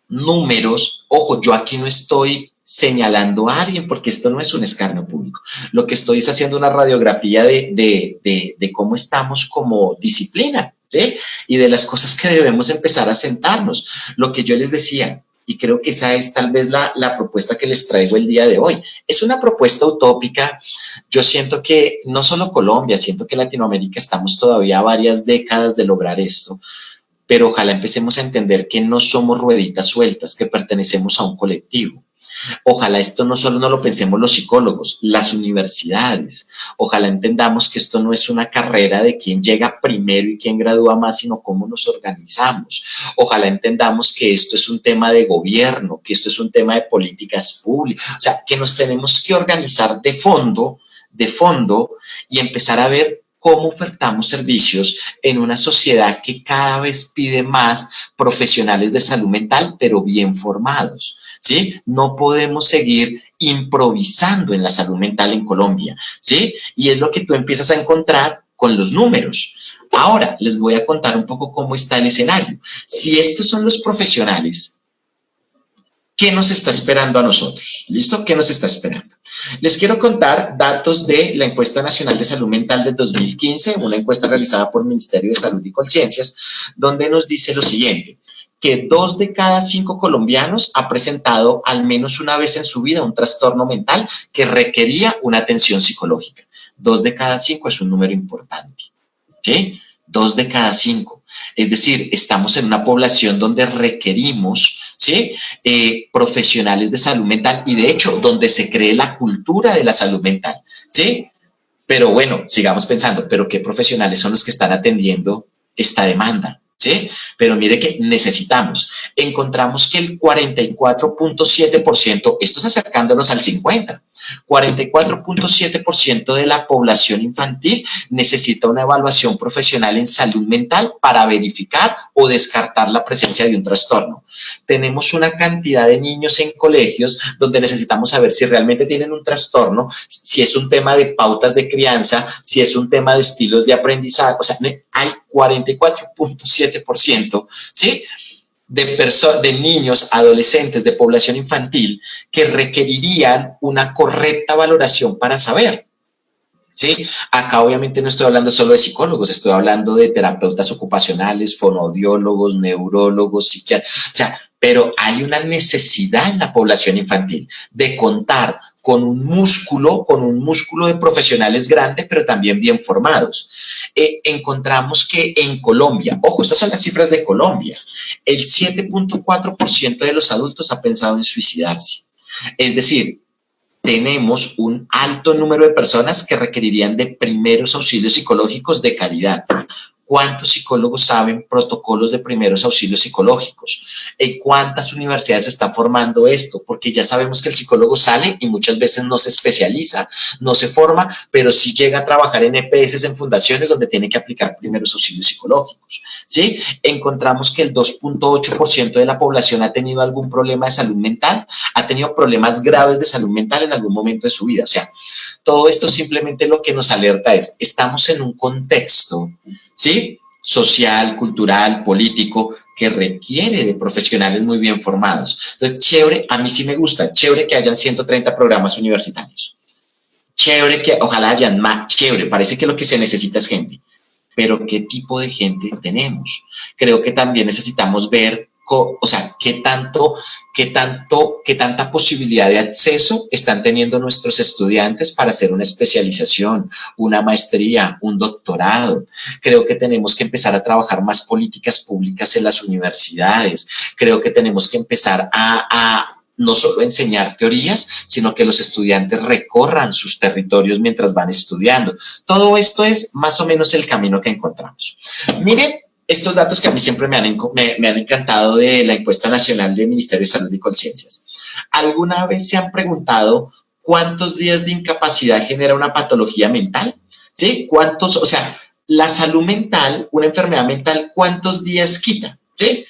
números. Ojo, yo aquí no estoy señalando a alguien porque esto no es un escarnio público. Lo que estoy es haciendo una radiografía de cómo estamos como disciplina, ¿sí? Y de las cosas que debemos empezar a sentarnos. Lo que yo les decía, y creo que esa es tal vez la propuesta que les traigo el día de hoy. Es una propuesta utópica. Yo siento que no solo Colombia, siento que Latinoamérica estamos todavía a varias décadas de lograr esto, pero ojalá empecemos a entender que no somos rueditas sueltas, que pertenecemos a un colectivo. Ojalá esto no solo no lo pensemos los psicólogos, las universidades. Ojalá entendamos que esto no es una carrera de quién llega primero y quién gradúa más, sino cómo nos organizamos. Ojalá entendamos que esto es un tema de gobierno, que esto es un tema de políticas públicas. O sea, que nos tenemos que organizar de fondo y empezar a ver cómo ofertamos servicios en una sociedad que cada vez pide más profesionales de salud mental, pero bien formados, ¿sí? No podemos seguir improvisando en la salud mental en Colombia, ¿sí? Y es lo que tú empiezas a encontrar con los números. Ahora, les voy a contar un poco cómo está el escenario. Si estos son los profesionales, ¿qué nos está esperando a nosotros? ¿Listo? ¿Qué nos está esperando? Les quiero contar datos de la Encuesta Nacional de Salud Mental del 2015, una encuesta realizada por el Ministerio de Salud y Colciencias, donde nos dice lo siguiente, que 2 de cada 5 colombianos ha presentado al menos una vez en su vida un trastorno mental que requería una atención psicológica. 2 de cada 5 es un número importante, ¿sí? 2 de cada 5. Es decir, estamos en una población donde requerimos, ¿sí? Profesionales de salud mental y de hecho donde se cree la cultura de la salud mental, ¿sí? Pero bueno, sigamos pensando, ¿pero qué profesionales son los que están atendiendo esta demanda? ¿Sí? Pero mire que necesitamos. Encontramos que el 44.7%, esto es acercándonos al 50%, 44.7% de la población infantil necesita una evaluación profesional en salud mental para verificar o descartar la presencia de un trastorno. Tenemos una cantidad de niños en colegios donde necesitamos saber si realmente tienen un trastorno, si es un tema de pautas de crianza, si es un tema de estilos de aprendizaje. O sea, hay 44.7%, ¿sí? De niños, adolescentes, de población infantil que requerirían una correcta valoración para saber, ¿sí? Acá obviamente no estoy hablando solo de psicólogos, estoy hablando de terapeutas ocupacionales, fonoaudiólogos, neurólogos, psiquiatras, o sea, pero hay una necesidad en la población infantil de contar con un músculo de profesionales grande, pero también bien formados. Encontramos que en Colombia, ojo, estas son las cifras de Colombia, el 7.4% de los adultos ha pensado en suicidarse. Es decir, tenemos un alto número de personas que requerirían de primeros auxilios psicológicos de calidad. ¿Cuántos psicólogos saben protocolos de primeros auxilios psicológicos? ¿Cuántas universidades están formando esto? Porque ya sabemos que el psicólogo sale y muchas veces no se especializa, no se forma, pero sí llega a trabajar en EPS, en fundaciones donde tiene que aplicar primeros auxilios psicológicos, ¿sí? Encontramos que el 2.8% de la población ha tenido algún problema de salud mental, ha tenido problemas graves de salud mental en algún momento de su vida. O sea, todo esto simplemente lo que nos alerta es, estamos en un contexto, ¿sí? Social, cultural, político, que requiere de profesionales muy bien formados. Entonces, chévere, a mí sí me gusta, chévere que hayan 130 programas universitarios. Chévere que ojalá hayan más, chévere, parece que lo que se necesita es gente. Pero ¿qué tipo de gente tenemos? Creo que también necesitamos ver o sea, qué tanta posibilidad de acceso están teniendo nuestros estudiantes para hacer una especialización, una maestría, un doctorado. Creo que tenemos que empezar a trabajar más políticas públicas en las universidades. Creo que tenemos que empezar a no solo enseñar teorías, sino que los estudiantes recorran sus territorios mientras van estudiando. Todo esto es más o menos el camino que encontramos. Miren estos datos que a mí siempre me han encantado de la encuesta nacional del Ministerio de Salud y Conciencias. ¿Alguna vez se han preguntado cuántos días de incapacidad genera una patología mental? ¿Sí? ¿Cuántos? O sea, la salud mental, una enfermedad mental, ¿cuántos días quita? ¿Sí?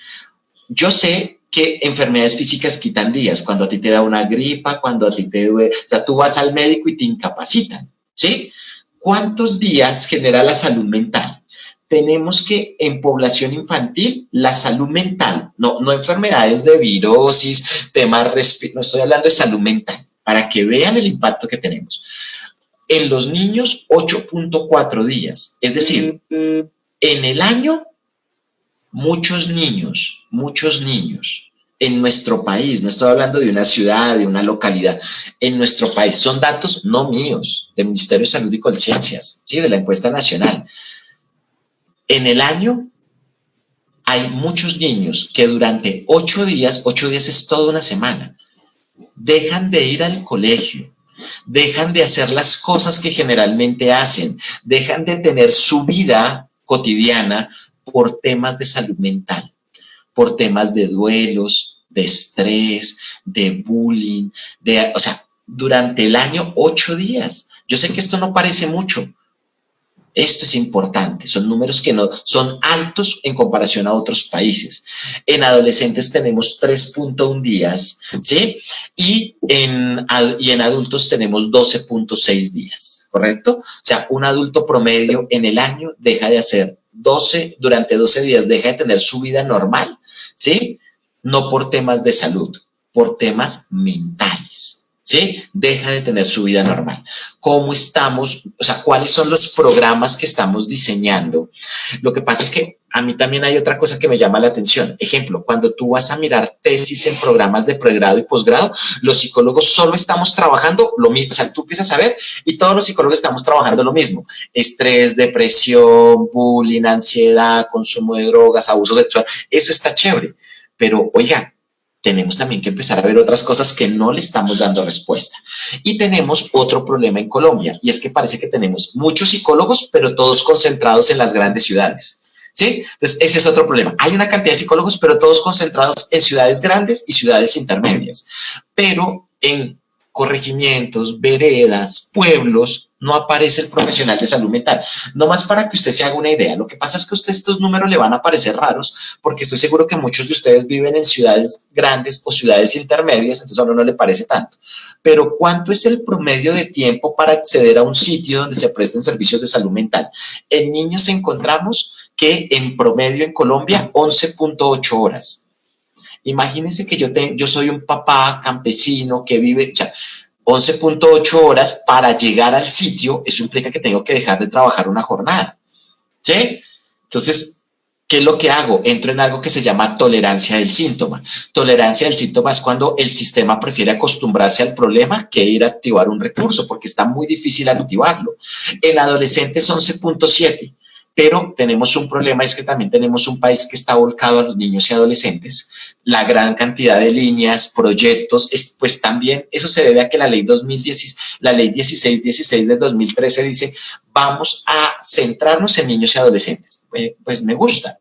Yo sé que enfermedades físicas quitan días, cuando a ti te da una gripa, cuando a ti te duele, o sea, tú vas al médico y te incapacitan, ¿sí? ¿Cuántos días genera la salud mental? Tenemos que en población infantil, la salud mental, no enfermedades de virosis, temas respiratorios, no estoy hablando de salud mental, para que vean el impacto que tenemos. En los niños, 8.4 días, es decir, en el año, muchos niños en nuestro país, no estoy hablando de una ciudad, de una localidad, en nuestro país, son datos no míos, del Ministerio de Salud y Conciencias, ¿sí? De la encuesta nacional. En el año hay muchos niños que durante 8 días es toda una semana, dejan de ir al colegio, dejan de hacer las cosas que generalmente hacen, dejan de tener su vida cotidiana por temas de salud mental, por temas de duelos, de estrés, de bullying, o sea, durante el año 8 días. Yo sé que esto no parece mucho. Esto es importante, son números que no son altos en comparación a otros países. En adolescentes tenemos 3.1 días, ¿sí? Y en adultos tenemos 12.6 días, ¿correcto? O sea, un adulto promedio en el año deja de hacer durante 12 días, deja de tener su vida normal, ¿sí? No por temas de salud, por temas mentales. ¿Sí? Deja de tener su vida normal. ¿Cómo estamos? O sea, ¿cuáles son los programas que estamos diseñando? Lo que pasa es que a mí también hay otra cosa que me llama la atención. Ejemplo, cuando tú vas a mirar tesis en programas de pregrado y posgrado, los psicólogos solo estamos trabajando lo mismo. O sea, tú empiezas a ver y todos los psicólogos estamos trabajando lo mismo. Estrés, depresión, bullying, ansiedad, consumo de drogas, abuso sexual. Eso está chévere. Pero, oiga, tenemos también que empezar a ver otras cosas que no le estamos dando respuesta. Y tenemos otro problema en Colombia, y es que parece que tenemos muchos psicólogos, pero todos concentrados en las grandes ciudades. ¿Sí? Entonces, ese es otro problema. Hay una cantidad de psicólogos, pero todos concentrados en ciudades grandes y ciudades intermedias. Pero en corregimientos, veredas, pueblos, no aparece el profesional de salud mental. No más para que usted se haga una idea. Lo que pasa es que a usted estos números le van a parecer raros, porque estoy seguro que muchos de ustedes viven en ciudades grandes o ciudades intermedias, entonces a uno no le parece tanto. Pero ¿cuánto es el promedio de tiempo para acceder a un sitio donde se presten servicios de salud mental? En niños encontramos que en promedio en Colombia 11.8 horas. Imagínense que yo soy un papá campesino que vive, o sea, 11.8 horas para llegar al sitio, eso implica que tengo que dejar de trabajar una jornada, ¿sí? Entonces, ¿qué es lo que hago? Entro en algo que se llama tolerancia del síntoma. Tolerancia del síntoma es cuando el sistema prefiere acostumbrarse al problema que ir a activar un recurso, porque está muy difícil activarlo. En adolescentes 11.7. Pero tenemos un problema, es que también tenemos un país que está volcado a los niños y adolescentes. La gran cantidad de líneas, proyectos, pues también eso se debe a que la ley 1616 del 2013 dice, vamos a centrarnos en niños y adolescentes. Pues me gusta.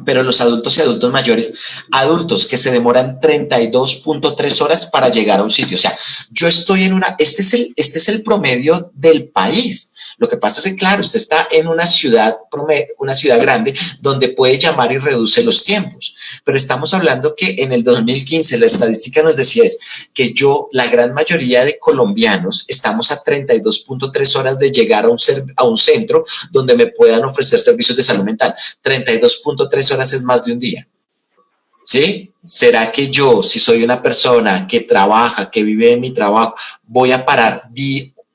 Pero los adultos y adultos mayores, adultos que se demoran 32.3 horas para llegar a un sitio. O sea, yo estoy en este es el promedio del país. Lo que pasa es que, claro, usted está en una ciudad grande donde puede llamar y reduce los tiempos. Pero estamos hablando que en el 2015 la estadística nos decía que la gran mayoría de colombianos, estamos a 32.3 horas de llegar a un centro donde me puedan ofrecer servicios de salud mental. 32.3 horas es más de un día. ¿Sí? ¿Será que yo, si soy una persona que trabaja, que vive en mi trabajo, voy a parar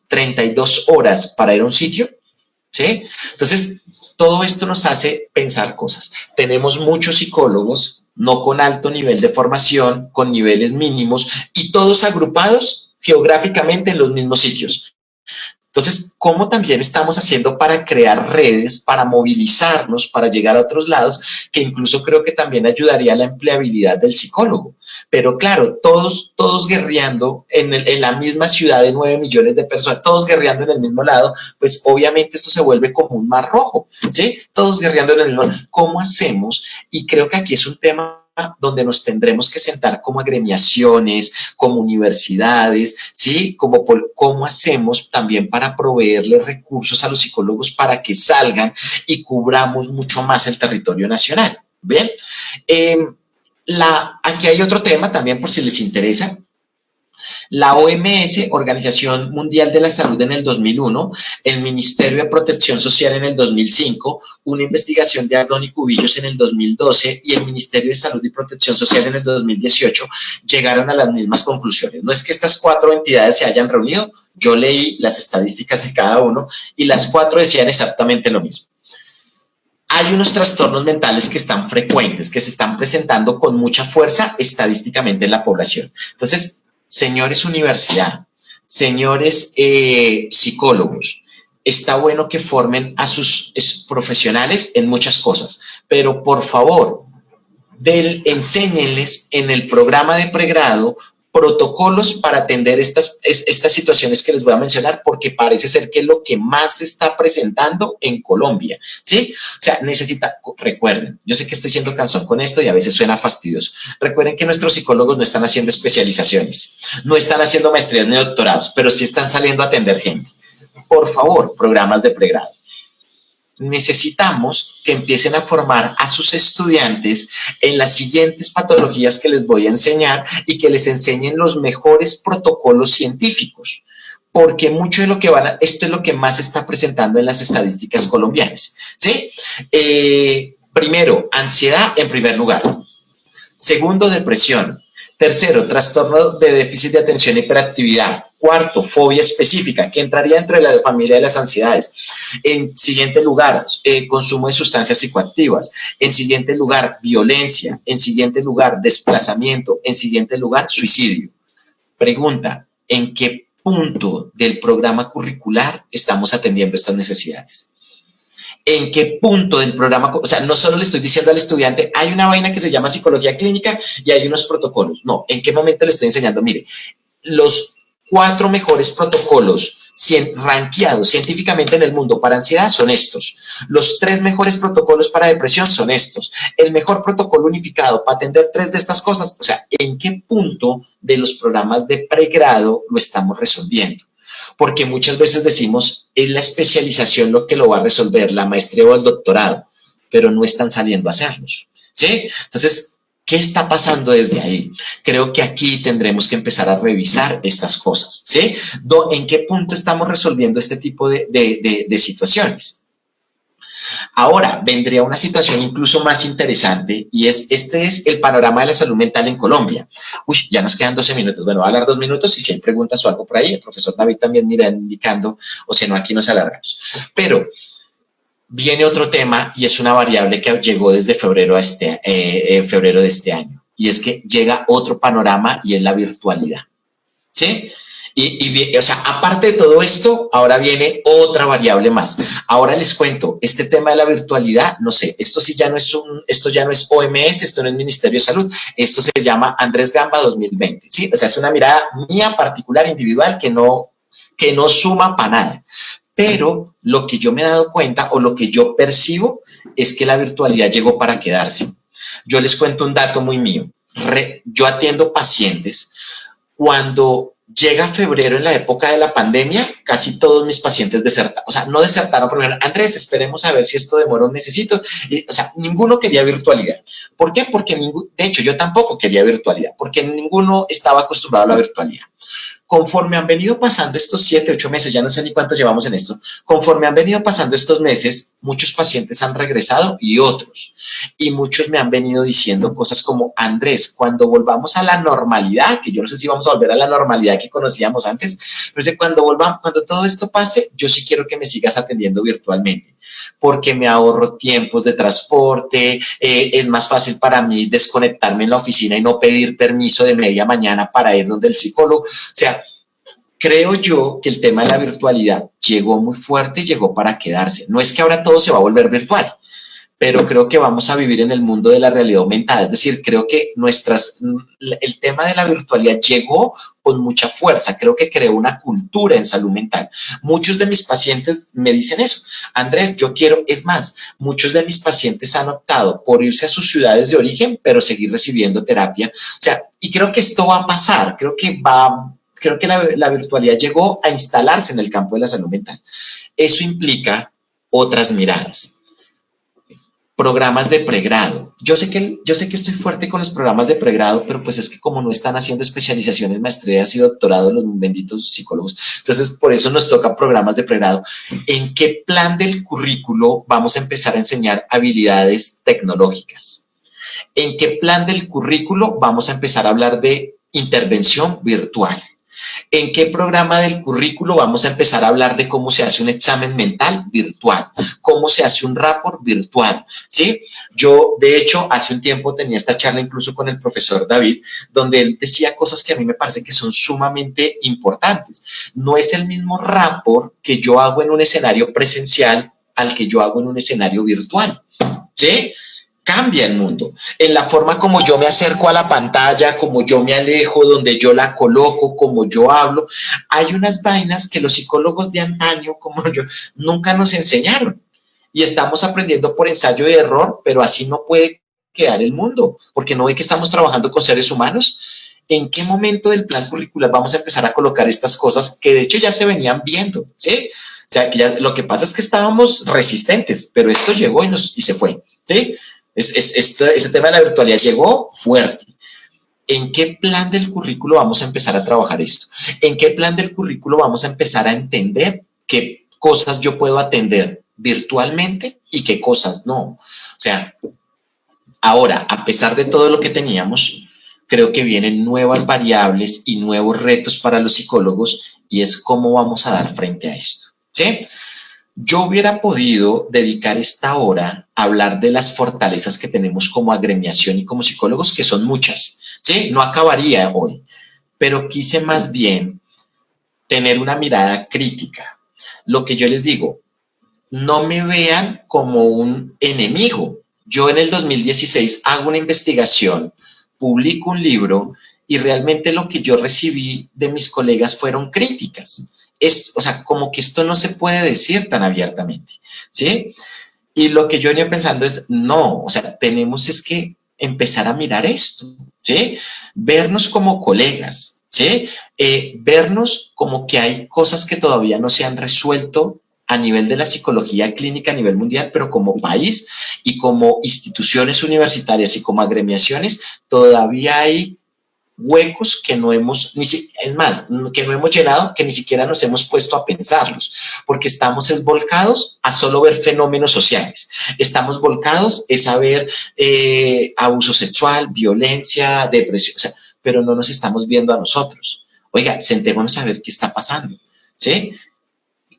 32 horas para ir a un sitio? ¿Sí? Entonces, todo esto nos hace pensar cosas. Tenemos muchos psicólogos no con alto nivel de formación, con niveles mínimos y todos agrupados geográficamente en los mismos sitios. Entonces, ¿cómo también estamos haciendo para crear redes, para movilizarnos, para llegar a otros lados, que incluso creo que también ayudaría a la empleabilidad del psicólogo? Pero claro, todos guerreando en la misma ciudad de 9 millones de personas, todos guerreando en el mismo lado, pues obviamente esto se vuelve como un mar rojo, ¿sí? Todos guerreando en el mismo lado. ¿Cómo hacemos? Y creo que aquí es un tema donde nos tendremos que sentar como agremiaciones, como universidades, ¿sí? Cómo hacemos también para proveerle recursos a los psicólogos para que salgan y cubramos mucho más el territorio nacional. ¿Bien? Aquí hay otro tema también por si les interesa. La OMS, Organización Mundial de la Salud, en el 2001, el Ministerio de Protección Social en el 2005, una investigación de Ardón y Cubillos en el 2012 y el Ministerio de Salud y Protección Social en el 2018 llegaron a las mismas conclusiones. No es que estas 4 entidades se hayan reunido, yo leí las estadísticas de cada uno y las 4 decían exactamente lo mismo. Hay unos trastornos mentales que están frecuentes, que se están presentando con mucha fuerza estadísticamente en la población. Entonces, señores universidad, señores psicólogos, está bueno que formen a sus profesionales en muchas cosas, pero por favor, enséñenles en el programa de pregrado protocolos para atender estas situaciones que les voy a mencionar, porque parece ser que es lo que más se está presentando en Colombia, ¿sí? O sea, recuerden, yo sé que estoy siendo cansón con esto y a veces suena fastidioso. Recuerden que nuestros psicólogos no están haciendo especializaciones, no están haciendo maestrías ni doctorados, pero sí están saliendo a atender gente. Por favor, programas de pregrado. Necesitamos que empiecen a formar a sus estudiantes en las siguientes patologías que les voy a enseñar y que les enseñen los mejores protocolos científicos, porque mucho de lo que esto es lo que más se está presentando en las estadísticas colombianas, ¿sí? Primero, ansiedad en primer lugar. Segundo, depresión. Tercero, trastorno de déficit de atención e hiperactividad. Cuarto, fobia específica, que entraría dentro de la familia de las ansiedades. En siguiente lugar, consumo de sustancias psicoactivas. En siguiente lugar, violencia. En siguiente lugar, desplazamiento. En siguiente lugar, suicidio. Pregunta, ¿en qué punto del programa curricular estamos atendiendo estas necesidades? ¿En qué punto del programa? O sea, no solo le estoy diciendo al estudiante, hay una vaina que se llama psicología clínica y hay unos protocolos. No, ¿en qué momento le estoy enseñando? Mire, los 4 mejores protocolos rankeados científicamente en el mundo para ansiedad son estos. Los 3 mejores protocolos para depresión son estos. El mejor protocolo unificado para atender 3 de estas cosas. O sea, ¿en qué punto de los programas de pregrado lo estamos resolviendo? Porque muchas veces decimos, es la especialización lo que lo va a resolver, la maestría o el doctorado, pero no están saliendo a hacerlos, ¿sí? Entonces, ¿qué está pasando desde ahí? Creo que aquí tendremos que empezar a revisar estas cosas, ¿sí? ¿En qué punto estamos resolviendo este tipo de situaciones? Ahora, vendría una situación incluso más interesante y este es el panorama de la salud mental en Colombia. Uy, ya nos quedan 12 minutos. Bueno, voy a hablar 2 minutos y si hay preguntas o algo por ahí, el profesor David también mira indicando, o si no, aquí nos alargamos. Pero viene otro tema y es una variable que llegó desde febrero de este año. Y es que llega otro panorama y es la virtualidad, ¿sí? O sea, aparte de todo esto, ahora viene otra variable más. Ahora les cuento, este tema de la virtualidad, no sé, esto ya no es OMS, esto no es Ministerio de Salud, esto se llama Andrés Gamba 2020, ¿sí? O sea, es una mirada mía particular, individual, que no suma para nada. Pero lo que yo me he dado cuenta o lo que yo percibo es que la virtualidad llegó para quedarse. Yo les cuento un dato muy mío. Yo atiendo pacientes cuando llega febrero, en la época de la pandemia, casi todos mis pacientes desertaron. O sea, no desertaron, pero Andrés, esperemos a ver si esto demora un necesito. O sea, ninguno quería virtualidad. ¿Por qué? Porque de hecho, yo tampoco quería virtualidad, porque ninguno estaba acostumbrado a la virtualidad. Conforme han venido pasando estos 7, 8 meses, ya no sé ni cuánto llevamos en esto, conforme han venido pasando estos meses, muchos pacientes han regresado y otros. Y muchos me han venido diciendo cosas como, Andrés, cuando volvamos a la normalidad, que yo no sé si vamos a volver a la normalidad que conocíamos antes, pero cuando todo esto pase, yo sí quiero que me sigas atendiendo virtualmente, porque me ahorro tiempos de transporte, es más fácil para mí desconectarme en la oficina y no pedir permiso de media mañana para ir donde el psicólogo. O sea, creo yo que el tema de la virtualidad llegó muy fuerte y llegó para quedarse. No es que ahora todo se va a volver virtual, pero creo que vamos a vivir en el mundo de la realidad aumentada. Es decir, creo que el tema de la virtualidad llegó con mucha fuerza. Creo que creó una cultura en salud mental. Muchos de mis pacientes me dicen eso. Andrés, yo quiero, es más, muchos de mis pacientes han optado por irse a sus ciudades de origen, pero seguir recibiendo terapia. O sea, y creo que esto va a pasar. Creo que la virtualidad llegó a instalarse en el campo de la salud mental. Eso implica otras miradas. Programas de pregrado. Yo sé que estoy fuerte con los programas de pregrado, pero pues es que como no están haciendo especializaciones, maestrías y doctorados los benditos psicólogos, entonces por eso nos toca programas de pregrado. ¿En qué plan del currículo vamos a empezar a enseñar habilidades tecnológicas? ¿En qué plan del currículo vamos a empezar a hablar de intervención virtual? ¿En qué programa del currículo vamos a empezar a hablar de cómo se hace un examen mental virtual? ¿Cómo se hace un rapport virtual? ¿Sí? Yo, de hecho, hace un tiempo tenía esta charla incluso con el profesor David, donde él decía cosas que a mí me parece que son sumamente importantes. No es el mismo rapport que yo hago en un escenario presencial al que yo hago en un escenario virtual. ¿Sí? Cambia el mundo, en la forma como yo me acerco a la pantalla, como yo me alejo, donde yo la coloco, como yo hablo. Hay unas vainas que los psicólogos de antaño, como yo, nunca nos enseñaron y estamos aprendiendo por ensayo y error, pero así no puede quedar el mundo, porque no ve que estamos trabajando con seres humanos. ¿En qué momento del plan curricular vamos a empezar a colocar estas cosas que de hecho ya se venían viendo? ¿Sí? O sea, que ya, lo que pasa es que estábamos resistentes, pero esto llegó y se fue, ¿sí? Ese tema de la virtualidad llegó fuerte. ¿En qué plan del currículo vamos a empezar a trabajar esto? ¿En qué plan del currículo vamos a empezar a entender qué cosas yo puedo atender virtualmente y qué cosas no? O sea, ahora, a pesar de todo lo que teníamos, creo que vienen nuevas variables y nuevos retos para los psicólogos y es cómo vamos a dar frente a esto, ¿sí? Yo hubiera podido dedicar esta hora a hablar de las fortalezas que tenemos como agremiación y como psicólogos, que son muchas, ¿sí? No acabaría hoy, pero quise más bien tener una mirada crítica. Lo que yo les digo, no me vean como un enemigo. Yo en el 2016 hago una investigación, publico un libro y realmente lo que yo recibí de mis colegas fueron críticas. O sea, como que esto no se puede decir tan abiertamente, ¿sí? Y lo que yo venía pensando es, no, o sea, tenemos es que empezar a mirar esto, ¿sí? Vernos como colegas, ¿sí? Vernos como que hay cosas que todavía no se han resuelto a nivel de la psicología clínica a nivel mundial, pero como país y como instituciones universitarias y como agremiaciones, todavía hay huecos que no hemos, es más, que no hemos llenado, que ni siquiera nos hemos puesto a pensarlos, porque estamos volcados a solo ver fenómenos sociales, estamos volcados a ver abuso sexual, violencia, depresión, o sea, pero no nos estamos viendo a nosotros. Oiga, sentémonos a ver qué está pasando, ¿sí?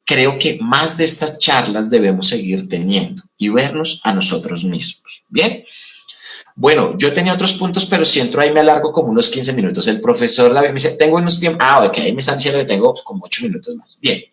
Creo que más de estas charlas debemos seguir teniendo y vernos a nosotros mismos, ¿bien? Bueno, yo tenía otros puntos, pero si entro ahí me alargo como unos 15 minutos. El profesor David me dice, tengo unos tiempos. Ah, ok, ahí me están diciendo que tengo como 8 minutos más. Bien.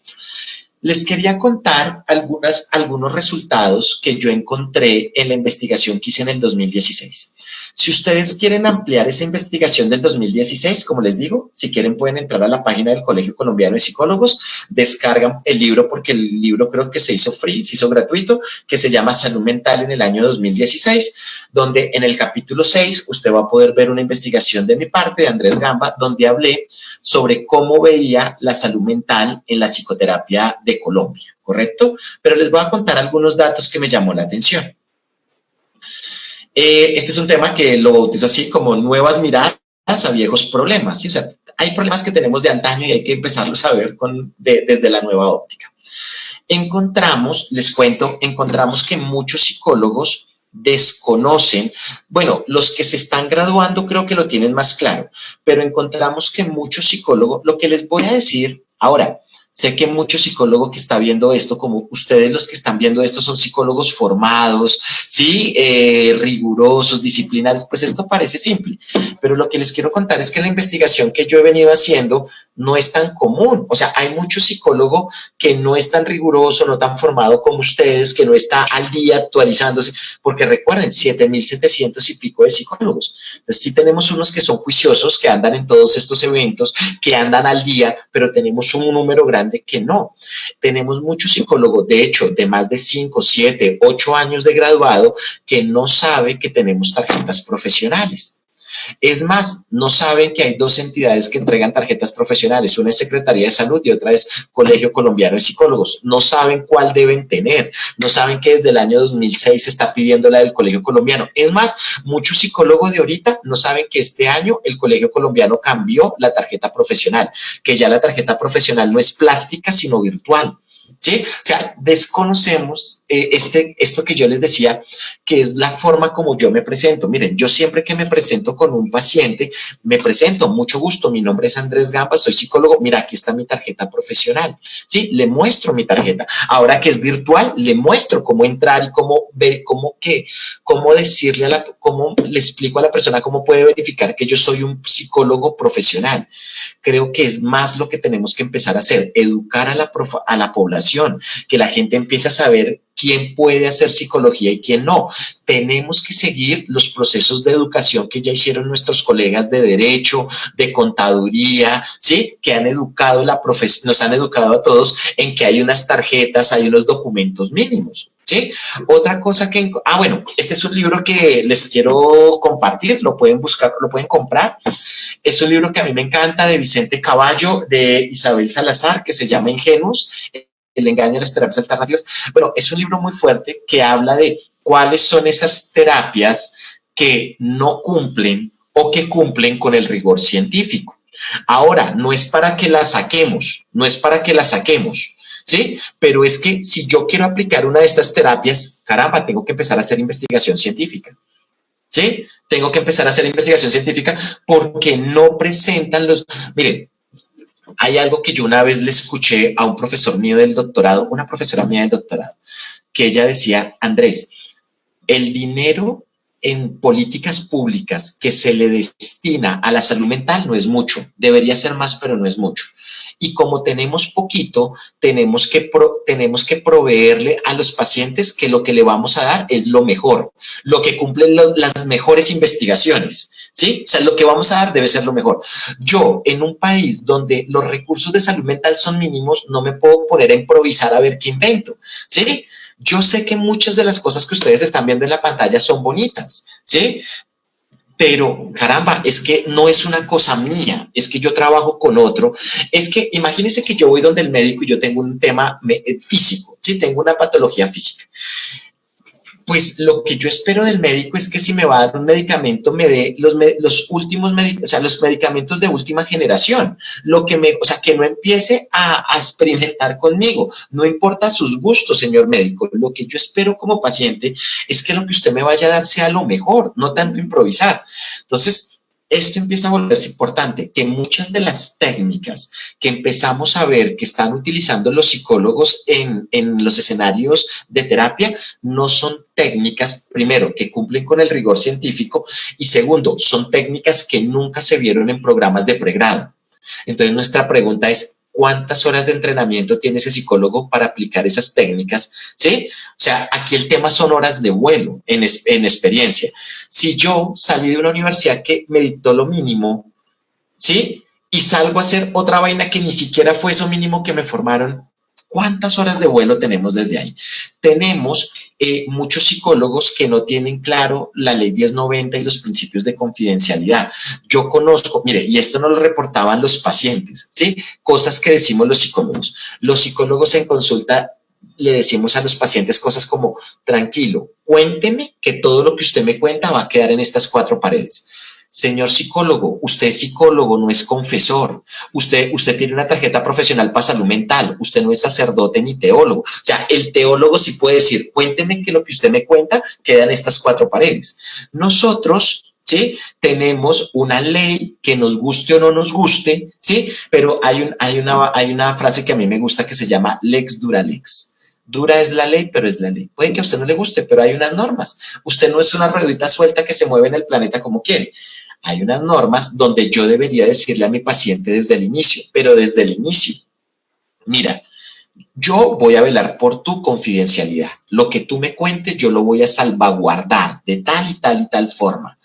Les quería contar algunos resultados que yo encontré en la investigación que hice en el 2016. Si ustedes quieren ampliar esa investigación del 2016, como les digo, si quieren pueden entrar a la página del Colegio Colombiano de Psicólogos, descargan el libro porque el libro creo que se hizo free, se hizo gratuito, que se llama Salud Mental en el año 2016, donde en el capítulo 6 usted va a poder ver una investigación de mi parte, de Andrés Gamba, donde hablé sobre cómo veía la salud mental en la psicoterapia de Colombia, ¿correcto? Pero les voy a contar algunos datos que me llamó la atención. Este es un tema que lo bautizo así como nuevas miradas a viejos problemas, ¿sí? O sea, hay problemas que tenemos de antaño y hay que empezarlos a ver desde la nueva óptica. Les cuento, encontramos que muchos psicólogos desconocen, bueno, los que se están graduando creo que lo tienen más claro, pero encontramos que muchos psicólogos, lo que les voy a decir ahora, sé que muchos psicólogos que están viendo esto, como ustedes los que están viendo esto, son psicólogos formados, ¿sí? Rigurosos, disciplinarios, pues esto parece simple, pero lo que les quiero contar es que la investigación que yo he venido haciendo no es tan común, o sea, hay muchos psicólogos que no es tan riguroso, no tan formado como ustedes, que no está al día actualizándose, porque recuerden, 7.700 y pico de psicólogos, entonces sí tenemos unos que son juiciosos, que andan en todos estos eventos, que andan al día, pero tenemos un número grande que no. Tenemos muchos psicólogos, de hecho, de más de 5, 7, 8 años de graduado, que no sabe que tenemos tarjetas profesionales. Es más, no saben que hay dos entidades que entregan tarjetas profesionales, una es Secretaría de Salud y otra es Colegio Colombiano de Psicólogos. No saben cuál deben tener, no saben que desde el año 2006 se está pidiendo la del Colegio Colombiano. Es más, muchos psicólogos de ahorita no saben que este año el Colegio Colombiano cambió la tarjeta profesional, que ya la tarjeta profesional no es plástica, sino virtual. ¿Sí? O sea, desconocemos esto que yo les decía, que es la forma como yo me presento. Miren, yo siempre que me presento con un paciente, me presento, mucho gusto, mi nombre es Andrés Gamba, soy psicólogo, mira, aquí está mi tarjeta profesional, ¿sí? Le muestro mi tarjeta. Ahora que es virtual, le muestro cómo entrar y cómo ver, cómo decirle cómo le explico a la persona cómo puede verificar que yo soy un psicólogo profesional. Creo que es más lo que tenemos que empezar a hacer, educar a la población, que la gente empiece a saber quién puede hacer psicología y quién no. Tenemos que seguir los procesos de educación que ya hicieron nuestros colegas de derecho, de contaduría, ¿sí? Que han educado nos han educado a todos en que hay unas tarjetas, hay unos documentos mínimos, ¿sí? Otra cosa bueno, este es un libro que les quiero compartir, lo pueden buscar, lo pueden comprar. Es un libro que a mí me encanta, de Vicente Caballo, de Isabel Salazar, que se llama Ingenuos, el engaño de las terapias alternativas. Bueno, es un libro muy fuerte que habla de cuáles son esas terapias que no cumplen o que cumplen con el rigor científico. Ahora, no es para que la saquemos, ¿sí? Pero es que si yo quiero aplicar una de estas terapias, caramba, tengo que empezar a hacer investigación científica, ¿sí? Tengo que empezar a hacer investigación científica porque no presentan Miren, hay algo que yo una vez le escuché a un profesor mío del doctorado, una profesora mía del doctorado, que ella decía, Andrés, el dinero en políticas públicas que se le destina a la salud mental no es mucho, debería ser más, pero no es mucho. Y como tenemos poquito, tenemos que proveerle a los pacientes que lo que le vamos a dar es lo mejor, lo que cumplen las mejores investigaciones, ¿sí? O sea, lo que vamos a dar debe ser lo mejor. Yo, en un país donde los recursos de salud mental son mínimos, no me puedo poner a improvisar a ver qué invento, ¿sí? Yo sé que muchas de las cosas que ustedes están viendo en la pantalla son bonitas, ¿sí? Pero, caramba, es que no es una cosa mía, es que yo trabajo con otro. Es que imagínense que yo voy donde el médico y yo tengo un tema físico, ¿sí? Tengo una patología física. Pues lo que yo espero del médico es que si me va a dar un medicamento, me dé los últimos los medicamentos de última generación. Que no empiece a experimentar conmigo. No importa sus gustos, señor médico. Lo que yo espero como paciente es que lo que usted me vaya a dar sea lo mejor, no tanto improvisar. Entonces, esto empieza a volverse importante, que muchas de las técnicas que empezamos a ver que están utilizando los psicólogos en los escenarios de terapia no son técnicas, primero, que cumplen con el rigor científico y segundo, son técnicas que nunca se vieron en programas de pregrado. Entonces, nuestra pregunta es, ¿cuántas horas de entrenamiento tiene ese psicólogo para aplicar esas técnicas? ¿Sí? O sea, aquí el tema son horas de vuelo en experiencia. Si yo salí de una universidad que me dictó lo mínimo, ¿sí? Y salgo a hacer otra vaina que ni siquiera fue eso mínimo que me formaron, ¿cuántas horas de vuelo tenemos desde ahí? Tenemos muchos psicólogos que no tienen claro la ley 1090 y los principios de confidencialidad. Yo conozco, mire, y esto no lo reportaban los pacientes, ¿sí? Cosas que decimos los psicólogos. Los psicólogos en consulta le decimos a los pacientes cosas como, tranquilo, cuénteme que todo lo que usted me cuenta va a quedar en estas 4 paredes. Señor psicólogo, usted es psicólogo, no es confesor. Usted tiene una tarjeta profesional para salud mental. Usted no es sacerdote ni teólogo. O sea, el teólogo sí puede decir, cuénteme que lo que usted me cuenta queda en estas cuatro paredes. Nosotros, ¿sí? Tenemos una ley que nos guste o no nos guste, ¿sí? Pero hay una frase que a mí me gusta que se llama lex dura lex. Dura es la ley, pero es la ley. Puede que a usted no le guste, pero hay unas normas. Usted no es una ruedita suelta que se mueve en el planeta como quiere. Hay unas normas donde yo debería decirle a mi paciente desde el inicio, pero desde el inicio. Mira, yo voy a velar por tu confidencialidad. Lo que tú me cuentes, yo lo voy a salvaguardar de tal y tal y tal forma.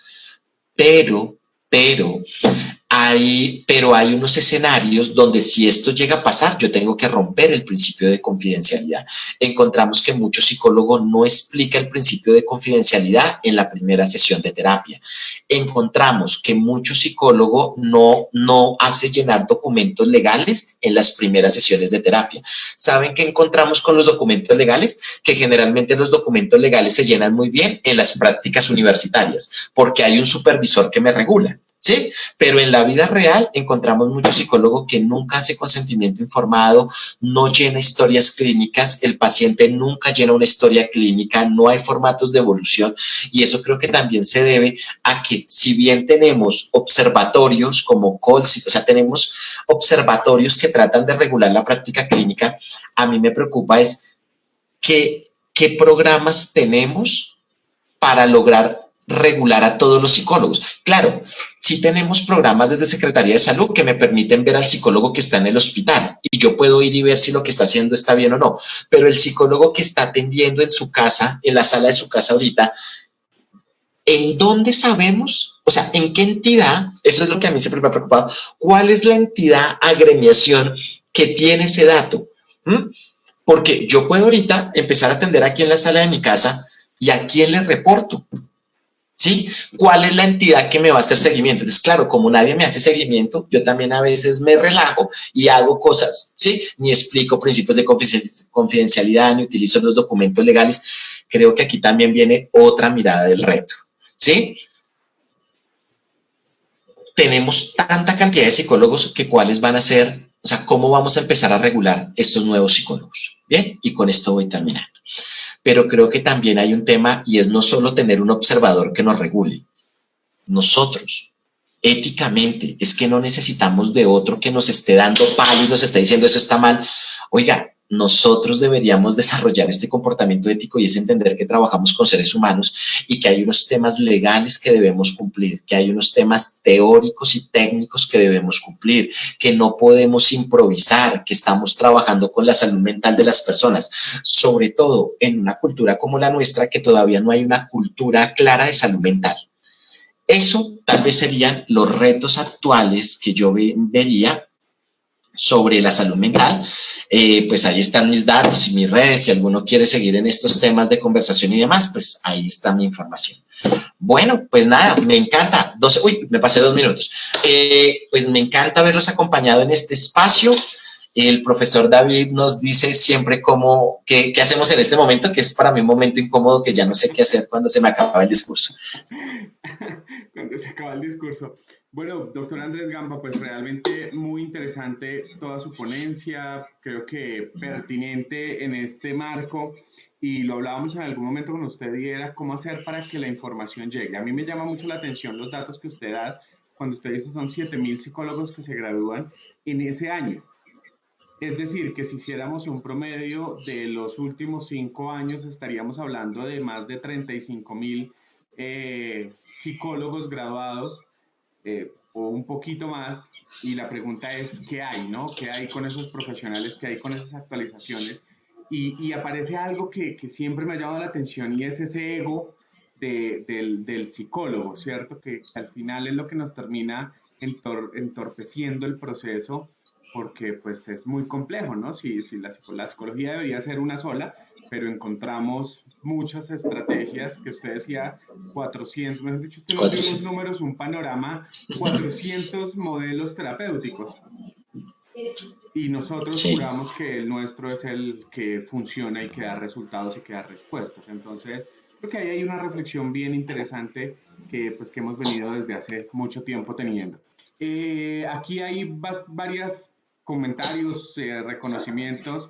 Pero hay unos escenarios donde si esto llega a pasar, yo tengo que romper el principio de confidencialidad. Encontramos que muchos psicólogos no explican el principio de confidencialidad en la primera sesión de terapia. Encontramos que muchos psicólogos no hace llenar documentos legales en las primeras sesiones de terapia. ¿Saben qué encontramos con los documentos legales? Que generalmente los documentos legales se llenan muy bien en las prácticas universitarias, porque hay un supervisor que me regula. ¿Sí? Pero en la vida real encontramos muchos psicólogos que nunca hace consentimiento informado, no llena historias clínicas, el paciente nunca llena una historia clínica, no hay formatos de evolución y eso creo que también se debe a que si bien tenemos observatorios como COLSI, o sea, tenemos observatorios que tratan de regular la práctica clínica, a mí me preocupa es qué programas tenemos para lograr regular a todos los psicólogos. Claro, sí tenemos programas desde Secretaría de Salud que me permiten ver al psicólogo que está en el hospital y yo puedo ir y ver si lo que está haciendo está bien o no, pero el psicólogo que está atendiendo en su casa, en la sala de su casa ahorita, ¿en dónde sabemos? O sea, ¿en qué entidad? Eso es lo que a mí siempre me ha preocupado. ¿Cuál es la entidad, agremiación que tiene ese dato? Porque yo puedo ahorita empezar a atender aquí en la sala de mi casa y a quién le reporto. ¿Sí? ¿Cuál es la entidad que me va a hacer seguimiento? Entonces, claro, como nadie me hace seguimiento, yo también a veces me relajo y hago cosas, ¿sí? Ni explico principios de confidencialidad, ni utilizo los documentos legales. Creo que aquí también viene otra mirada del reto, ¿sí? Tenemos tanta cantidad de psicólogos que cuáles van a ser, o sea, cómo vamos a empezar a regular estos nuevos psicólogos. Bien, y con esto voy terminando. Pero creo que también hay un tema y es no solo tener un observador que nos regule. Nosotros, éticamente, es que no necesitamos de otro que nos esté dando palo y nos esté diciendo eso está mal. Oiga, nosotros deberíamos desarrollar este comportamiento ético y es entender que trabajamos con seres humanos y que hay unos temas legales que debemos cumplir, que hay unos temas teóricos y técnicos que debemos cumplir, que no podemos improvisar, que estamos trabajando con la salud mental de las personas, sobre todo en una cultura como la nuestra que todavía no hay una cultura clara de salud mental. Eso tal vez serían los retos actuales que yo vería sobre la salud mental. Pues ahí están mis datos y mis redes. Si alguno quiere seguir en estos temas de conversación y demás, pues ahí está mi información. Bueno, pues nada, me encanta. Me pasé 2 minutos. Pues me encanta haberlos acompañado en este espacio. El profesor David nos dice siempre qué hacemos en este momento, que es para mí un momento incómodo que ya no sé qué hacer cuando se me acaba el discurso. Cuando se acaba el discurso. Bueno, doctor Andrés Gamba, pues realmente muy interesante toda su ponencia, creo que pertinente en este marco y lo hablábamos en algún momento con usted y era cómo hacer para que la información llegue. A mí me llama mucho la atención los datos que usted da cuando usted dice son 7.000 psicólogos que se gradúan en ese año. Es decir, que si hiciéramos un promedio de los últimos 5 años, estaríamos hablando de más de 35.000 psicólogos graduados o un poquito más. Y la pregunta es, ¿qué hay, no? ¿Qué hay con esos profesionales? ¿Qué hay con esas actualizaciones? Y aparece algo que siempre me ha llamado la atención y es ese ego del psicólogo, ¿cierto? Que al final es lo que nos termina entorpeciendo el proceso porque pues es muy complejo, ¿no? Si la psicología debería ser una sola, pero encontramos muchas estrategias que usted decía, 400, mejor dicho, usted nos dio unos números, un panorama, 400 modelos terapéuticos. Y nosotros juramos que el nuestro es el que funciona y que da resultados y que da respuestas. Entonces, creo que ahí hay una reflexión bien interesante que hemos venido desde hace mucho tiempo teniendo. Aquí hay varios comentarios, reconocimientos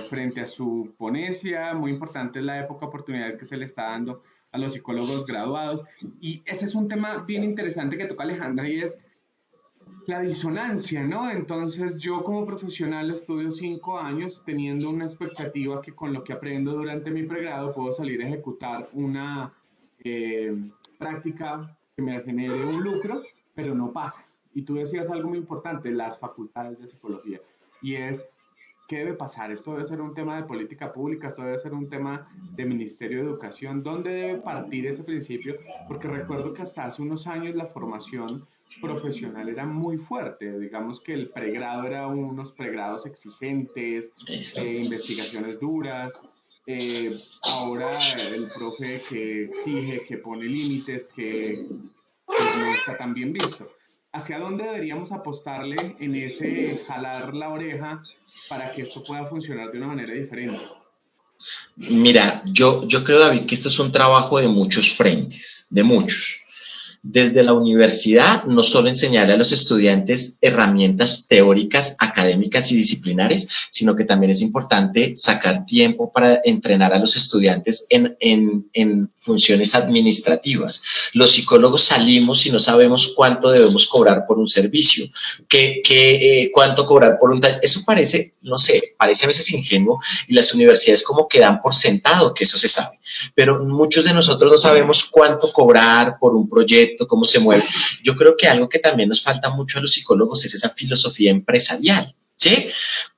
frente a su ponencia. Muy importante es la época oportunidad que se le está dando a los psicólogos graduados. Y ese es un tema bien interesante que toca Alejandra y es la disonancia, ¿no? Entonces yo como profesional estudio 5 años teniendo una expectativa que con lo que aprendo durante mi pregrado puedo salir a ejecutar una eh, práctica que me genere un lucro, pero no pasa. Y tú decías algo muy importante, las facultades de psicología, y es, ¿qué debe pasar? Esto debe ser un tema de política pública, esto debe ser un tema de Ministerio de Educación. ¿Dónde debe partir ese principio? Porque recuerdo que hasta hace unos años la formación profesional era muy fuerte. Digamos que el pregrado era unos pregrados exigentes, investigaciones duras. Ahora el profe que exige, que pone límites, que pues no está tan bien visto. ¿Hacia dónde deberíamos apostarle en ese jalar la oreja para que esto pueda funcionar de una manera diferente? Mira, yo creo, David, que esto es un trabajo de muchos frentes, de muchos. Desde la universidad, no solo enseñarle a los estudiantes herramientas teóricas, académicas y disciplinares, sino que también es importante sacar tiempo para entrenar a los estudiantes en funciones administrativas. Los psicólogos salimos y no sabemos cuánto debemos cobrar por un servicio, cuánto cobrar por un taller. Eso parece, no sé, parece a veces ingenuo y las universidades como que dan por sentado que eso se sabe. Pero muchos de nosotros no sabemos cuánto cobrar por un proyecto, cómo se mueve. Yo creo que algo que también nos falta mucho a los psicólogos es esa filosofía empresarial, ¿sí?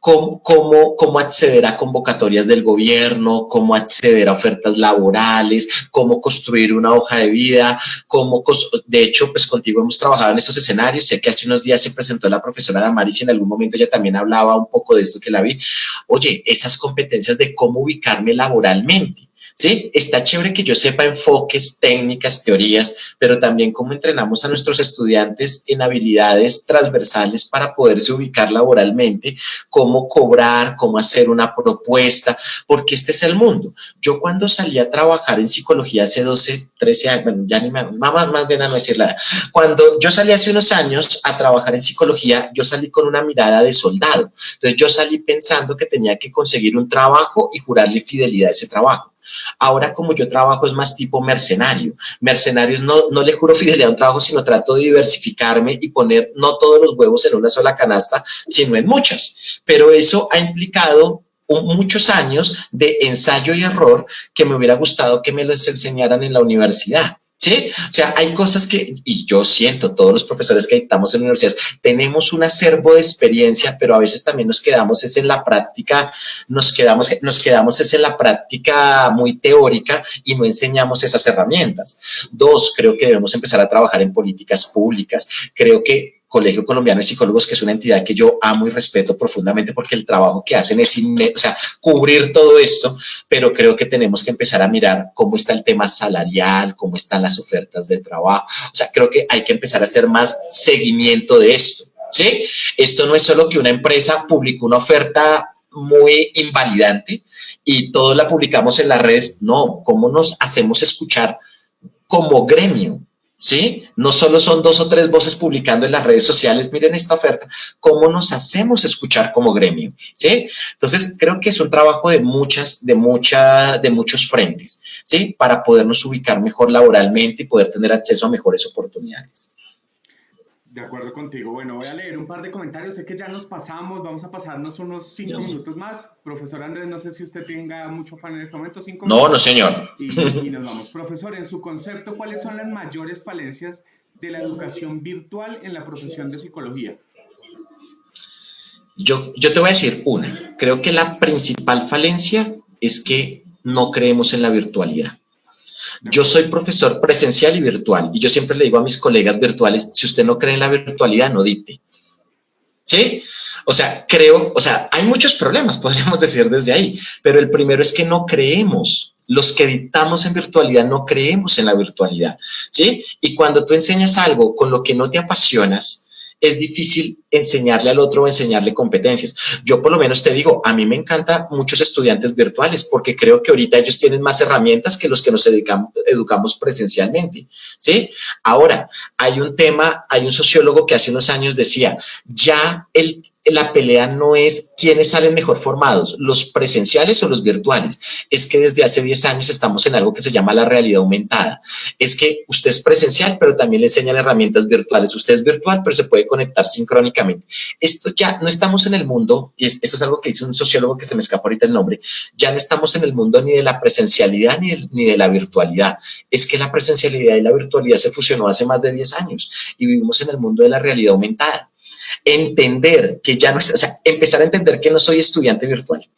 Cómo acceder a convocatorias del gobierno, cómo acceder a ofertas laborales, cómo construir una hoja de vida, de hecho, pues contigo hemos trabajado en estos escenarios. Sé que hace unos días se presentó la profesora Damaris y en algún momento ella también hablaba un poco de esto que la vi. Oye, esas competencias de cómo ubicarme laboralmente. Sí, está chévere que yo sepa enfoques, técnicas, teorías, pero también cómo entrenamos a nuestros estudiantes en habilidades transversales para poderse ubicar laboralmente, cómo cobrar, cómo hacer una propuesta, porque este es el mundo. Yo cuando salí a trabajar en psicología hace 12, 13 años, bueno, ya ni más bien a no decir la edad, cuando yo salí hace unos años a trabajar en psicología, yo salí con una mirada de soldado. Entonces yo salí pensando que tenía que conseguir un trabajo y jurarle fidelidad a ese trabajo. Ahora, como yo trabajo, es más tipo mercenario. Mercenarios no le juro fidelidad a un trabajo, sino trato de diversificarme y poner no todos los huevos en una sola canasta, sino en muchas. Pero eso ha implicado muchos años de ensayo y error que me hubiera gustado que me los enseñaran en la universidad. ¿Sí? O sea, hay cosas que, y yo siento, todos los profesores que dictamos en universidades, tenemos un acervo de experiencia, pero a veces también nos quedamos es en la práctica, nos quedamos es en la práctica muy teórica y no enseñamos esas herramientas. Dos, creo que debemos empezar a trabajar en políticas públicas. Creo que Colegio Colombiano de Psicólogos, que es una entidad que yo amo y respeto profundamente porque el trabajo que hacen es cubrir todo esto, pero creo que tenemos que empezar a mirar cómo está el tema salarial, cómo están las ofertas de trabajo. O sea, creo que hay que empezar a hacer más seguimiento de esto, ¿sí? Esto no es solo que una empresa publicó una oferta muy invalidante y todos la publicamos en las redes. No, ¿cómo nos hacemos escuchar como gremio? ¿Sí? No solo son 2 o 3 voces publicando en las redes sociales, miren esta oferta, ¿cómo nos hacemos escuchar como gremio? ¿Sí? Entonces, creo que es un trabajo de muchos frentes, ¿sí? Para podernos ubicar mejor laboralmente y poder tener acceso a mejores oportunidades. De acuerdo contigo. Bueno, voy a leer un par de comentarios. Sé que ya nos pasamos, vamos a pasarnos unos 5 minutos más. Profesor Andrés, no sé si usted tenga mucho afán en este momento. 5 minutos. No, señor. Y nos vamos. Profesor, en su concepto, ¿cuáles son las mayores falencias de la educación virtual en la profesión de psicología? Yo te voy a decir una. Creo que la principal falencia es que no creemos en la virtualidad. Yo soy profesor presencial y virtual y yo siempre le digo a mis colegas virtuales, si usted no cree en la virtualidad, no dicte. ¿Sí? O sea, hay muchos problemas, podríamos decir desde ahí, pero el primero es que no creemos. Los que dictamos en virtualidad no creemos en la virtualidad, ¿sí? Y cuando tú enseñas algo con lo que no te apasionas, es difícil enseñarle al otro o enseñarle competencias. Yo por lo menos te digo, a mí me encanta muchos estudiantes virtuales porque creo que ahorita ellos tienen más herramientas que los que nos educamos presencialmente, ¿sí? Ahora, hay un tema, hay un sociólogo que hace unos años decía, ya la pelea no es quiénes salen mejor formados, los presenciales o los virtuales. Es que desde hace 10 años estamos en algo que se llama la realidad aumentada. Es que usted es presencial, pero también le enseñan herramientas virtuales. Usted es virtual, pero se puede conectar sincrónicamente. Esto ya no estamos en el mundo, y esto es algo que hizo un sociólogo que se me escapa ahorita el nombre, ya no estamos en el mundo ni de la presencialidad ni de la virtualidad. Es que la presencialidad y la virtualidad se fusionó hace más de 10 años y vivimos en el mundo de la realidad aumentada. Entender que ya no es, o sea, empezar a entender que no soy estudiante virtual,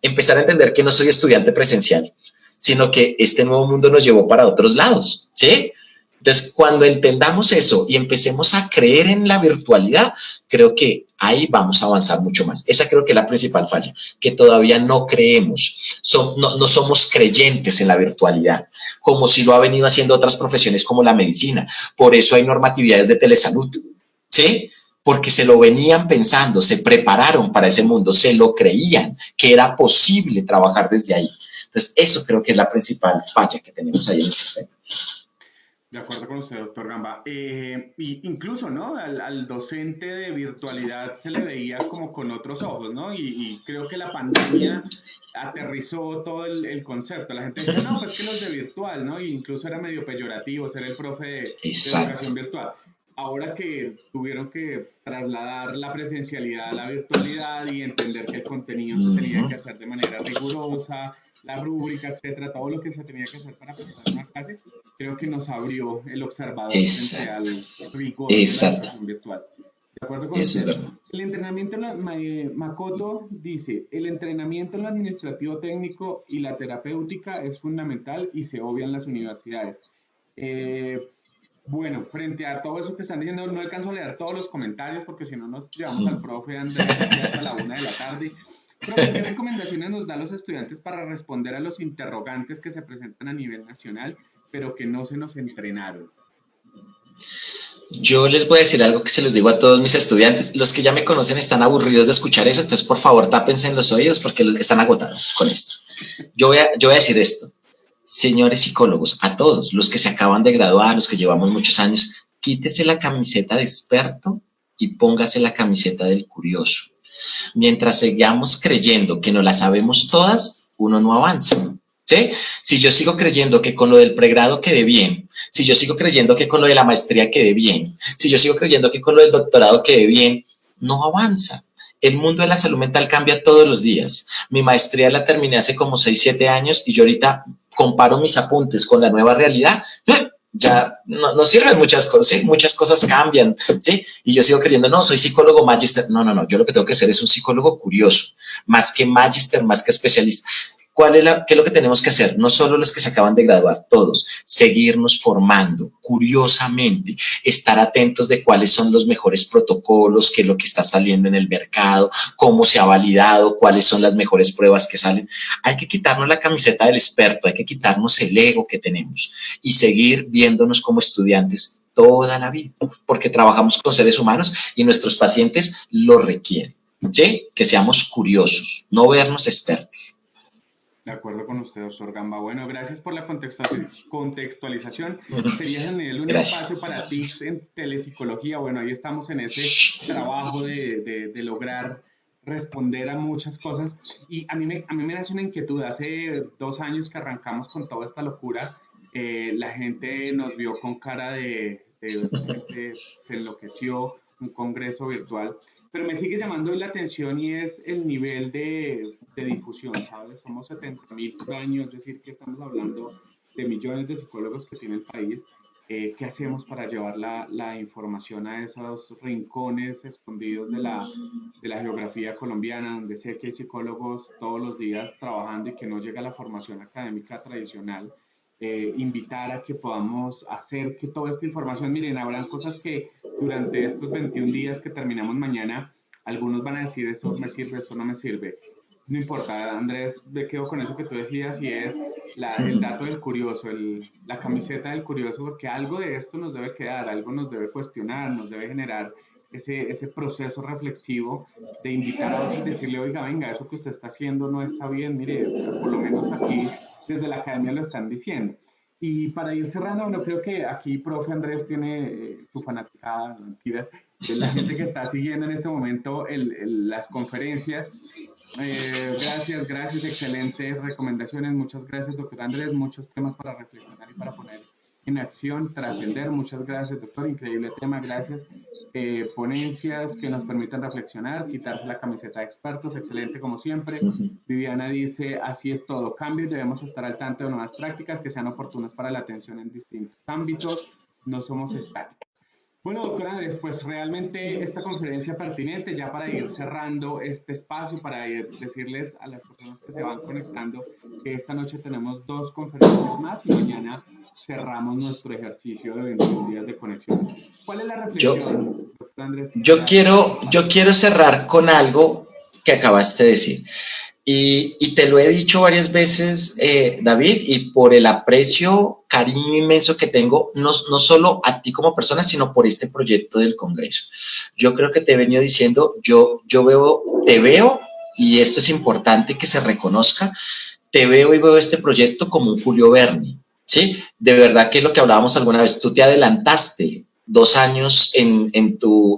empezar a entender que no soy estudiante presencial, sino que este nuevo mundo nos llevó para otros lados, ¿sí? Entonces, cuando entendamos eso y empecemos a creer en la virtualidad, creo que ahí vamos a avanzar mucho más. Esa creo que es la principal falla, que todavía no creemos, no somos creyentes en la virtualidad, como si lo ha venido haciendo otras profesiones como la medicina. Por eso hay normatividades de telesalud, ¿sí? Porque se lo venían pensando, se prepararon para ese mundo, se lo creían, que era posible trabajar desde ahí. Entonces, eso creo que es la principal falla que tenemos ahí en el sistema. De acuerdo con usted, doctor Gamba. Y incluso, ¿no? Al docente de virtualidad se le veía como con otros ojos, ¿no? Y creo que la pandemia aterrizó todo el concepto. La gente decía, no, pues que los de virtual, ¿no? Y incluso era medio peyorativo ser el profe de Exacto. educación virtual. Ahora que tuvieron que trasladar la presencialidad a la virtualidad y entender que el contenido se tenía que hacer de manera rigurosa, la rúbrica, etcétera, todo lo que se tenía que hacer para presentar una clase, creo que nos abrió el observador frente Exacto. al rigor de la Exacto. educación virtual. De acuerdo con Eso es usted. verdad. El entrenamiento, Makoto dice, el entrenamiento en lo administrativo técnico y la terapéutica es fundamental y se obvia en las universidades. Eh, bueno, frente a todo eso que están diciendo, no alcanzo a leer todos los comentarios porque si no nos llevamos al profe Andrés aquí hasta la 1 de la tarde. Profe, ¿qué recomendaciones nos da a los estudiantes para responder a los interrogantes que se presentan a nivel nacional, pero que no se nos entrenaron? Yo les voy a decir algo que se los digo a todos mis estudiantes. Los que ya me conocen están aburridos de escuchar eso, entonces por favor tápense en los oídos porque están agotados con esto. Yo voy a decir esto. Señores psicólogos, a todos los que se acaban de graduar, los que llevamos muchos años, quítese la camiseta de experto y póngase la camiseta del curioso. Mientras sigamos creyendo que no la sabemos todas, uno no avanza. ¿Sí? Si yo sigo creyendo que con lo del pregrado quedé bien, si yo sigo creyendo que con lo de la maestría quedé bien, si yo sigo creyendo que con lo del doctorado quedé bien, no avanza. El mundo de la salud mental cambia todos los días. Mi maestría la terminé hace como 6, 7 años y yo ahorita comparo mis apuntes con la nueva realidad. Ya no sirven muchas cosas, ¿sí? Muchas cosas cambian, ¿sí? Y yo sigo creyendo, no, soy psicólogo magister. No, yo lo que tengo que ser es un psicólogo curioso, más que magister, más que especialista. ¿Qué es lo que tenemos que hacer? No solo los que se acaban de graduar, todos, seguirnos formando curiosamente, estar atentos de cuáles son los mejores protocolos, qué es lo que está saliendo en el mercado, cómo se ha validado, cuáles son las mejores pruebas que salen. Hay que quitarnos la camiseta del experto, hay que quitarnos el ego que tenemos y seguir viéndonos como estudiantes toda la vida, porque trabajamos con seres humanos y nuestros pacientes lo requieren, ¿sí? Que seamos curiosos, no vernos expertos. De acuerdo con usted, doctor Gamba. Bueno, gracias por la contextualización. Sería genial un Gracias. espacio para tips en telepsicología. Bueno, ahí estamos en ese trabajo de lograr responder a muchas cosas. Y a mí me nace una inquietud. Hace 2 años que arrancamos con toda esta locura, la gente nos vio con cara de esta gente se enloqueció, un congreso virtual. Pero me sigue llamando la atención y es el nivel de difusión, ¿sabes? Somos 70.000 por año, es decir, que estamos hablando de millones de psicólogos que tiene el país. ¿Qué hacemos para llevar la información a esos rincones escondidos de la geografía colombiana, donde sé que hay psicólogos todos los días trabajando y que no llega la formación académica tradicional? Invitar a que podamos hacer que toda esta información, miren, habrán cosas que durante estos 21 días que terminamos mañana, algunos van a decir, esto me sirve, esto no me sirve. No importa, Andrés, me quedo con eso que tú decías y es el dato del curioso, la camiseta del curioso, porque algo de esto nos debe quedar, algo nos debe cuestionar, nos debe generar ese proceso reflexivo de invitar a otros y decirle, oiga, venga, eso que usted está haciendo no está bien, mire, por lo menos aquí desde la academia lo están diciendo. Y para ir cerrando, bueno, creo que aquí profe Andrés tiene su fanaticada, mentiras, de la gente que está siguiendo en este momento las conferencias. Gracias, gracias, excelentes recomendaciones. Muchas gracias, doctor Andrés. Muchos temas para reflexionar y para poner en acción, trascender. Muchas gracias, doctor. Increíble tema, gracias. Ponencias que nos permitan reflexionar, quitarse la camiseta de expertos, excelente como siempre. Viviana dice, así es todo. Cambios, debemos estar al tanto de nuevas prácticas que sean oportunas para la atención en distintos ámbitos. No somos estáticos. Bueno, doctora Andrés, pues realmente esta conferencia pertinente ya para ir cerrando este espacio, para decirles a las personas que se van conectando que esta noche tenemos 2 conferencias más y mañana cerramos nuestro ejercicio de 21 días de conexión. ¿Cuál es la Yo, reflexión, doctora Andrés? yo quiero cerrar con algo que acabaste de decir. Y te lo he dicho varias veces, David, y por el aprecio, cariño inmenso que tengo, no solo a ti como persona, sino por este proyecto del Congreso. Yo creo que te he venido diciendo, te veo, y esto es importante que se reconozca, te veo y veo este proyecto como un Julio Verne, ¿sí? De verdad que es lo que hablábamos alguna vez, tú te adelantaste 2 años en tu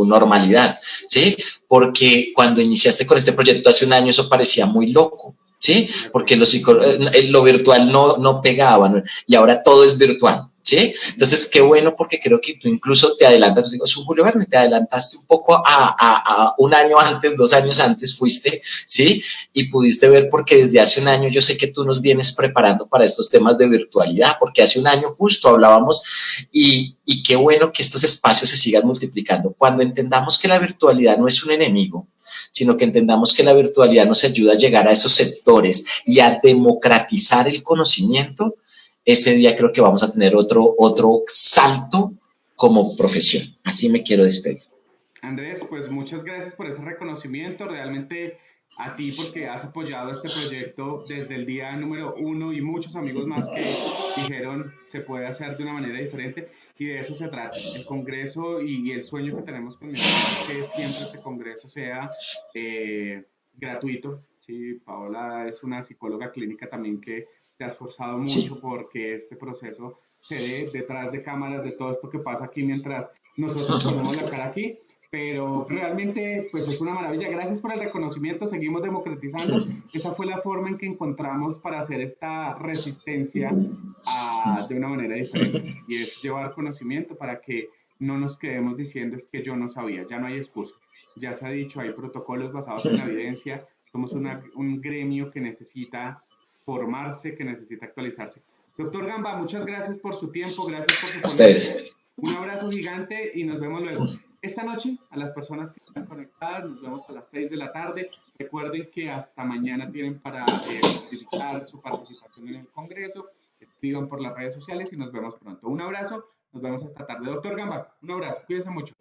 normalidad, ¿sí? Porque cuando iniciaste con este proyecto hace un año eso parecía muy loco, ¿sí? Porque lo virtual no pegaba, ¿no? Y ahora todo es virtual, ¿sí? Entonces, qué bueno porque creo que tú incluso te adelantas, digo, es un Julio Verne, te adelantaste un poco a un año antes, 2 años antes fuiste, ¿sí? Y pudiste ver porque desde hace un año yo sé que tú nos vienes preparando para estos temas de virtualidad, porque hace un año justo hablábamos y qué bueno que estos espacios se sigan multiplicando. Cuando entendamos que la virtualidad no es un enemigo, sino que entendamos que la virtualidad nos ayuda a llegar a esos sectores y a democratizar el conocimiento, ese día creo que vamos a tener otro salto como profesión. Así me quiero despedir. Andrés, pues muchas gracias por ese reconocimiento, realmente a ti porque has apoyado este proyecto desde el día número 1 y muchos amigos más que dijeron se puede hacer de una manera diferente y de eso se trata. El Congreso y el sueño que tenemos con mi esposa es que siempre este Congreso sea gratuito. Sí, Paola es una psicóloga clínica también que se ha esforzado Sí. mucho porque este proceso se dé detrás de cámaras de todo esto que pasa aquí mientras nosotros ponemos la cara aquí, pero realmente pues es una maravilla. Gracias por el reconocimiento, seguimos democratizando. Esa fue la forma en que encontramos para hacer esta resistencia de una manera diferente y es llevar conocimiento para que no nos quedemos diciendo es que yo no sabía, ya no hay excusa. Ya se ha dicho, hay protocolos basados en la evidencia, somos un gremio que necesita formarse, que necesita actualizarse. Doctor Gamba, muchas gracias por su tiempo, gracias por su A ponencia. ustedes. Un abrazo gigante y nos vemos luego. Esta noche, a las personas que están conectadas, nos vemos a las 6 de la tarde. Recuerden que hasta mañana tienen para justificar su participación en el Congreso. Escriban por las redes sociales y nos vemos pronto. Un abrazo, nos vemos esta tarde. Doctor Gamba, un abrazo, cuídense mucho.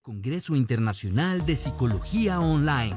Congreso Internacional de Psicología Online.